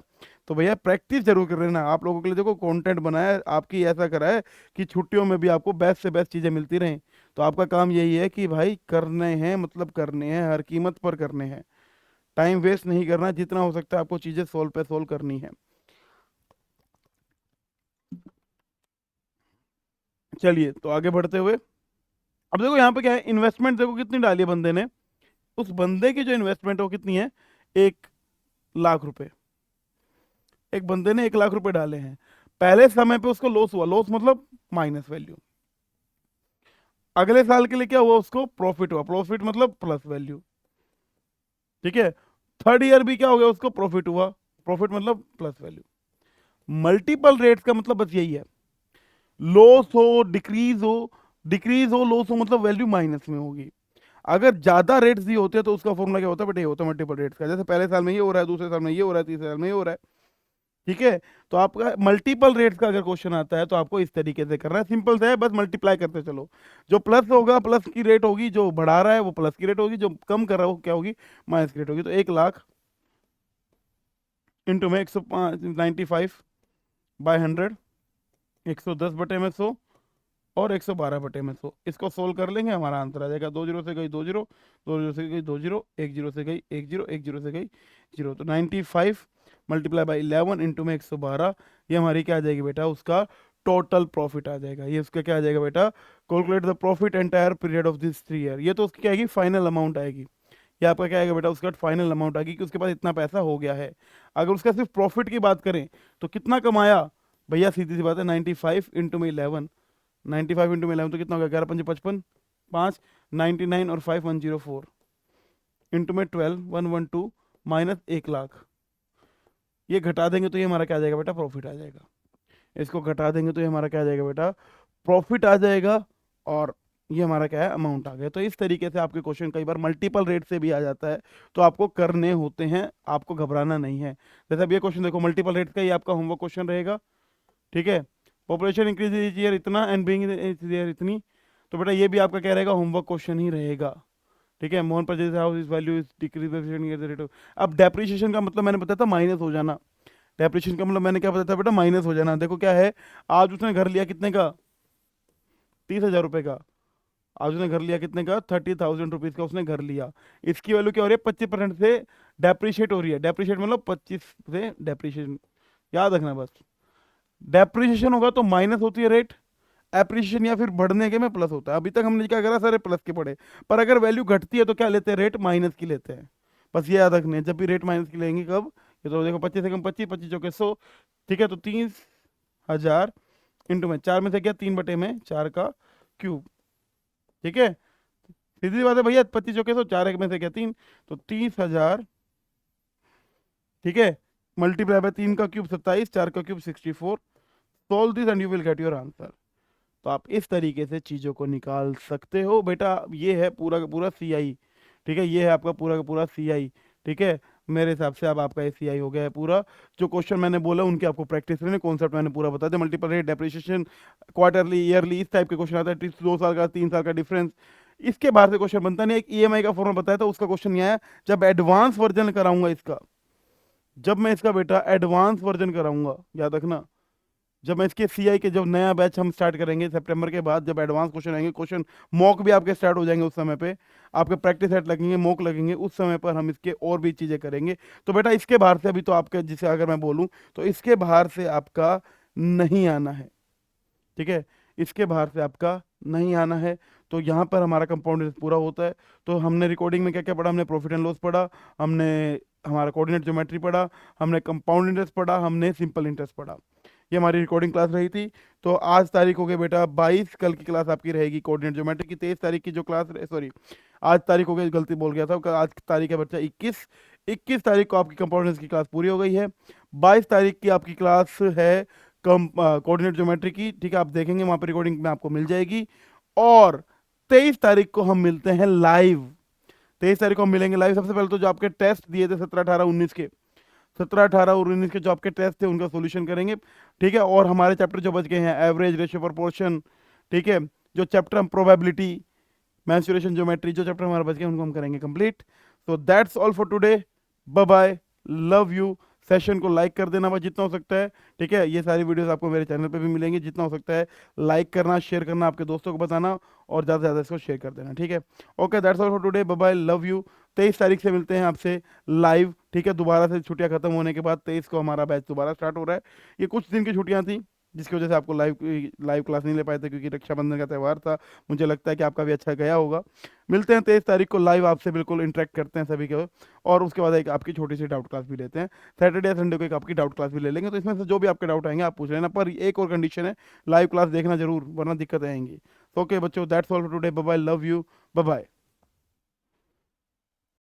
[SPEAKER 1] तो भैया प्रैक्टिस जरूर कर लेना, आप लोगों के लिए देखो कंटेंट बनाया है, आपकी ऐसा करा है कि छुट्टियों में भी आपको बेस्ट से बेस्ट चीज़ें मिलती रहें। तो आपका काम यही है कि भाई करने हैं, मतलब करने हैं, हर कीमत पर करने हैं, टाइम वेस्ट नहीं करना, जितना हो सकता है आपको चीज़ें सोल्व पे सोल्व करनी है। चलिए तो आगे बढ़ते हुए, अब देखो यहाँ पे क्या है, इन्वेस्टमेंट देखो कितनी डाली है बंदे ने। उस बंदे की जो इन्वेस्टमेंट है वो कितनी है? 1 लाख रुपए। एक बंदे ने 1 लाख रुपए डाले हैं, पहले समय पे उसको लॉस हुआ, लॉस मतलब माइनस वैल्यू। अगले साल के लिए क्या हुआ? उसको प्रॉफिट हुआ, प्रॉफिट मतलब प्लस वैल्यू, ठीक है। थर्ड ईयर भी क्या हो गया? उसको प्रॉफिट हुआ, प्रॉफिट मतलब प्लस वैल्यू। मल्टीपल रेट्स का मतलब बस यही है, लॉस हो डिक्रीज हो, डिक्रीज हो लॉस हो, मतलब वैल्यू माइनस में होगी। अगर ज्यादा रेट्स दिए होते हैं तो उसका फॉर्मूला क्या होता है बेटा? ये होता है मल्टीपल रेट्स का। जैसे पहले साल में ये हो रहा है, दूसरे साल में ये हो रहा है, तीसरे साल में ये हो रहा है, ठीक है। तो आपका मल्टीपल रेट्स का अगर क्वेश्चन आता है तो आपको इस तरीके से करना है, सिंपल सा है, बस मल्टीप्लाई करते चलो। जो प्लस होगा प्लस की रेट होगी, जो बढ़ा रहा है वो प्लस की रेट होगी, जो कम कर रहा है वो क्या होगी? माइनस की रेट होगी। तो 1 लाख इंटू में 195/100, 110/100 और 112/100, इसको सोल्व कर लेंगे, हमारा आंसर आ जाएगा। 2 जीरो से गई 2 जीरो, 2 जीरो से गई 2 जीरो, 1 जीरो से गई 1 जीरो, 1 जीरो से गई 0। तो 95 मल्टीप्लाई बाई 11 इंटू में 112, ये हमारी क्या आ जाएगी बेटा? उसका टोटल प्रॉफिट आ जाएगा। ये उसका क्या आ जाएगा बेटा? Calculate the profit entire period of this 3 year. ये तो उसकी क्या आएगी? फाइनल अमाउंट आएगी। ये आपका क्या आएगा बेटा? उसका फाइनल अमाउंट आएगी कि उसके पास इतना पैसा हो गया है। अगर उसका सिर्फ प्रॉफिट की बात करें तो कितना कमाया भैया? सीधी सी बात है, 95 इंटू में 11, 95 इंटू में 11 तो कितना होगा? 11×5 = 55, 5 99 और 5 104 इंटू में 12 112 माइनस 1 लाख। ये घटा देंगे तो ये हमारा क्या आ जाएगा बेटा? प्रॉफिट आ जाएगा। इसको घटा देंगे तो ये हमारा क्या आ जाएगा बेटा? प्रॉफिट आ जाएगा। और ये हमारा क्या है? अमाउंट आ गया। तो इस तरीके से आपके क्वेश्चन कई बार मल्टीपल रेट से भी आ जाता है, तो आपको करने होते हैं, आपको घबराना नहीं है। जैसे अब ये क्वेश्चन देखो मल्टीपल रेट का, ये आपका होमवर्क क्वेश्चन रहेगा, ठीक है। पॉपुलेशन इंक्रीज ईच ईयर इतना एंड बीइंग ईच ईयर इतनी। तो बेटा ये भी आपका क्या रहेगा, होमवर्क क्वेश्चन ही रहेगा। ठीक है, Mohan purchase house is value is decrease by 15 years the rate of। अब डेप्रिसिएशन का मतलब मैंने बताया था माइनस हो जाना। डेप्रिसिएशन का मतलब मैंने क्या बताया था बेटा, माइनस हो जाना। देखो क्या है, आज उसने घर लिया कितने का, 30,000 रुपये का। आज उसने घर लिया कितने का, 30,000 रुपीज़ का उसने घर लिया। इसकी वैल्यू क्या हो रही है, 25% से डेप्रिशिएट हो रही है। डेप्रिशिएट मतलब 25 से डेप्रिशिएशन, याद रखना बस। डेप्रिशिएशन होगा तो माइनस होती है रेट, एप्रिशिएशन या फिर बढ़ने के में प्लस होता है। अभी तक हमने क्या करा, सारे प्लस के पढ़े। पर अगर वैल्यू घटती है तो क्या लेते हैं, रेट माइनस की लेते हैं। बस ये याद रखने हैं, जब भी रेट माइनस की लेंगे कब, ये तो देखो 25 से कम 25, 25 चौके 100। ठीक है, तो 30,000 इंटू में 4 में से क्या, 3/4 का क्यूब। ठीक है, सीधी सी बात है भैया, 25 चौके 100, 4 एक में से क्या 3, तो 30,000। ठीक है, मल्टीप्लाई बाय 3 का क्यूब 27, 4 का cube 64। Solve this and you will get your answer. तो आप इस तरीके से चीज़ों को निकाल सकते हो बेटा। ये है पूरा का पूरा सी आई। ठीक है, ये है आपका पूरा का पूरा सी आई। ठीक है, मेरे हिसाब से अब आपका ये सी आई हो गया है पूरा। जो क्वेश्चन मैंने बोला उनकी आपको प्रैक्टिस करनी, कॉन्सेप्ट मैंने पूरा बता दिया। Multiple rate, depreciation, quarterly, yearly, इस टाइप के क्वेश्चन आता है। 2 साल का, 3 साल का डिफरेंस, इसके बाहर से क्वेश्चन बनता नहीं। एक ईएमआई का फॉर्मूला बताया था, उसका क्वेश्चन नहीं आया। जब एडवांस वर्जन कराऊंगा इसका, जब मैं इसका बेटा एडवांस वर्जन कराऊंगा, याद रखना, जब मैं इसके सीआई के जब नया बैच हम स्टार्ट करेंगे सितंबर के बाद, जब एडवांस क्वेश्चन आएंगे, क्वेश्चन मॉक भी आपके स्टार्ट हो जाएंगे, उस समय पे आपके प्रैक्टिस सेट लगेंगे, मॉक लगेंगे, उस समय पर हम इसके और भी चीज़ें करेंगे। तो बेटा इसके बाहर से अभी तो आपके, जिसे अगर मैं बोलूँ तो इसके बाहर से आपका नहीं आना है। ठीक है, इसके बाहर से आपका नहीं आना है। तो यहाँ पर हमारा कंपाउंड इंटरेस्ट पूरा होता है। तो हमने रिकॉर्डिंग में क्या क्या पढ़ा, हमने प्रॉफिट एंड लॉस पढ़ा, हमने हमारा कोऑर्डिनेट ज्योमेट्री पढ़ा, हमने कंपाउंड इंटरेस्ट पढ़ा, हमने सिंपल इंटरेस्ट पढ़ा। ये हमारी रिकॉर्डिंग क्लास रही थी। तो आज तारीख हो गई बेटा 22, कल की क्लास आपकी रहेगी कोऑर्डिनेट ज्योमेट्री की। 23 तारीख की जो क्लास, सॉरी आज तारीख हो गई, गलती बोल गया था, आज तारीख है बच्चा 21। 21 तारीख को आपकी कंपाउंड की क्लास पूरी हो गई है। 22 तारीख की आपकी क्लास है कम कोऑर्डिनेट ज्योमेट्री की। ठीक है, आप देखेंगे वहाँ पर रिकॉर्डिंग में आपको मिल जाएगी। और 23 तारीख को हम मिलते हैं लाइव। 23 तारीख को हम मिलेंगे लाइव। सबसे पहले तो जो आपके टेस्ट दिए थे 17, 18, 19 के, 17, 18 और 19 के जो आपके टेस्ट थे उनका सोल्यूशन करेंगे। ठीक है, और हमारे चैप्टर जो बच गए हैं, एवरेज, रेशियो, प्रोपोर्शन, ठीक है, जो चैप्टर हम प्रोबेबिलिटी, मेंसुरेशन ज्योमेट्री, जो चैप्टर हमारे बच गए उनको हम करेंगे कंप्लीट। तो that's all for today. Bye bye, love you. Session को लाइक कर देना बस जितना हो सकता है। ठीक है, ये सारी वीडियोस आपको मेरे चैनल पे भी मिलेंगी, जितना हो सकता है लाइक करना, शेयर करना, आपके दोस्तों को बताना और ज़्यादा से ज़्यादा इसको शेयर कर देना। ठीक है, okay, that's all for today. Bye bye, love you. 23 तारीख से मिलते हैं आपसे लाइव। ठीक है, दोबारा से छुट्टियां खत्म होने के बाद 23 को हमारा बैच दोबारा स्टार्ट हो रहा है। ये कुछ दिन की छुट्टियां थी जिसकी वजह से आपको लाइव क्लास नहीं ले पाए थे, क्योंकि रक्षाबंधन का त्यौहार था। मुझे लगता है कि आपका भी अच्छा गया होगा। मिलते हैं 23 तारीख को लाइव, आपसे बिल्कुल इंटरेक्ट करते हैं सभी के। और उसके बाद एक आपकी छोटी सी डाउट क्लास भी लेते हैं। सैटरडे या संडे को एक आपकी डाउट क्लास भी ले लेंगे। तो इसमें से जो भी आपके डाउट आएंगे आप पूछ लेना, पर एक और कंडीशन है, लाइव क्लास देखना जरूर, वरना दिक्कत आएंगी। तो ओके बच्चों, that's all for today. Bye bye, love you, bye bye.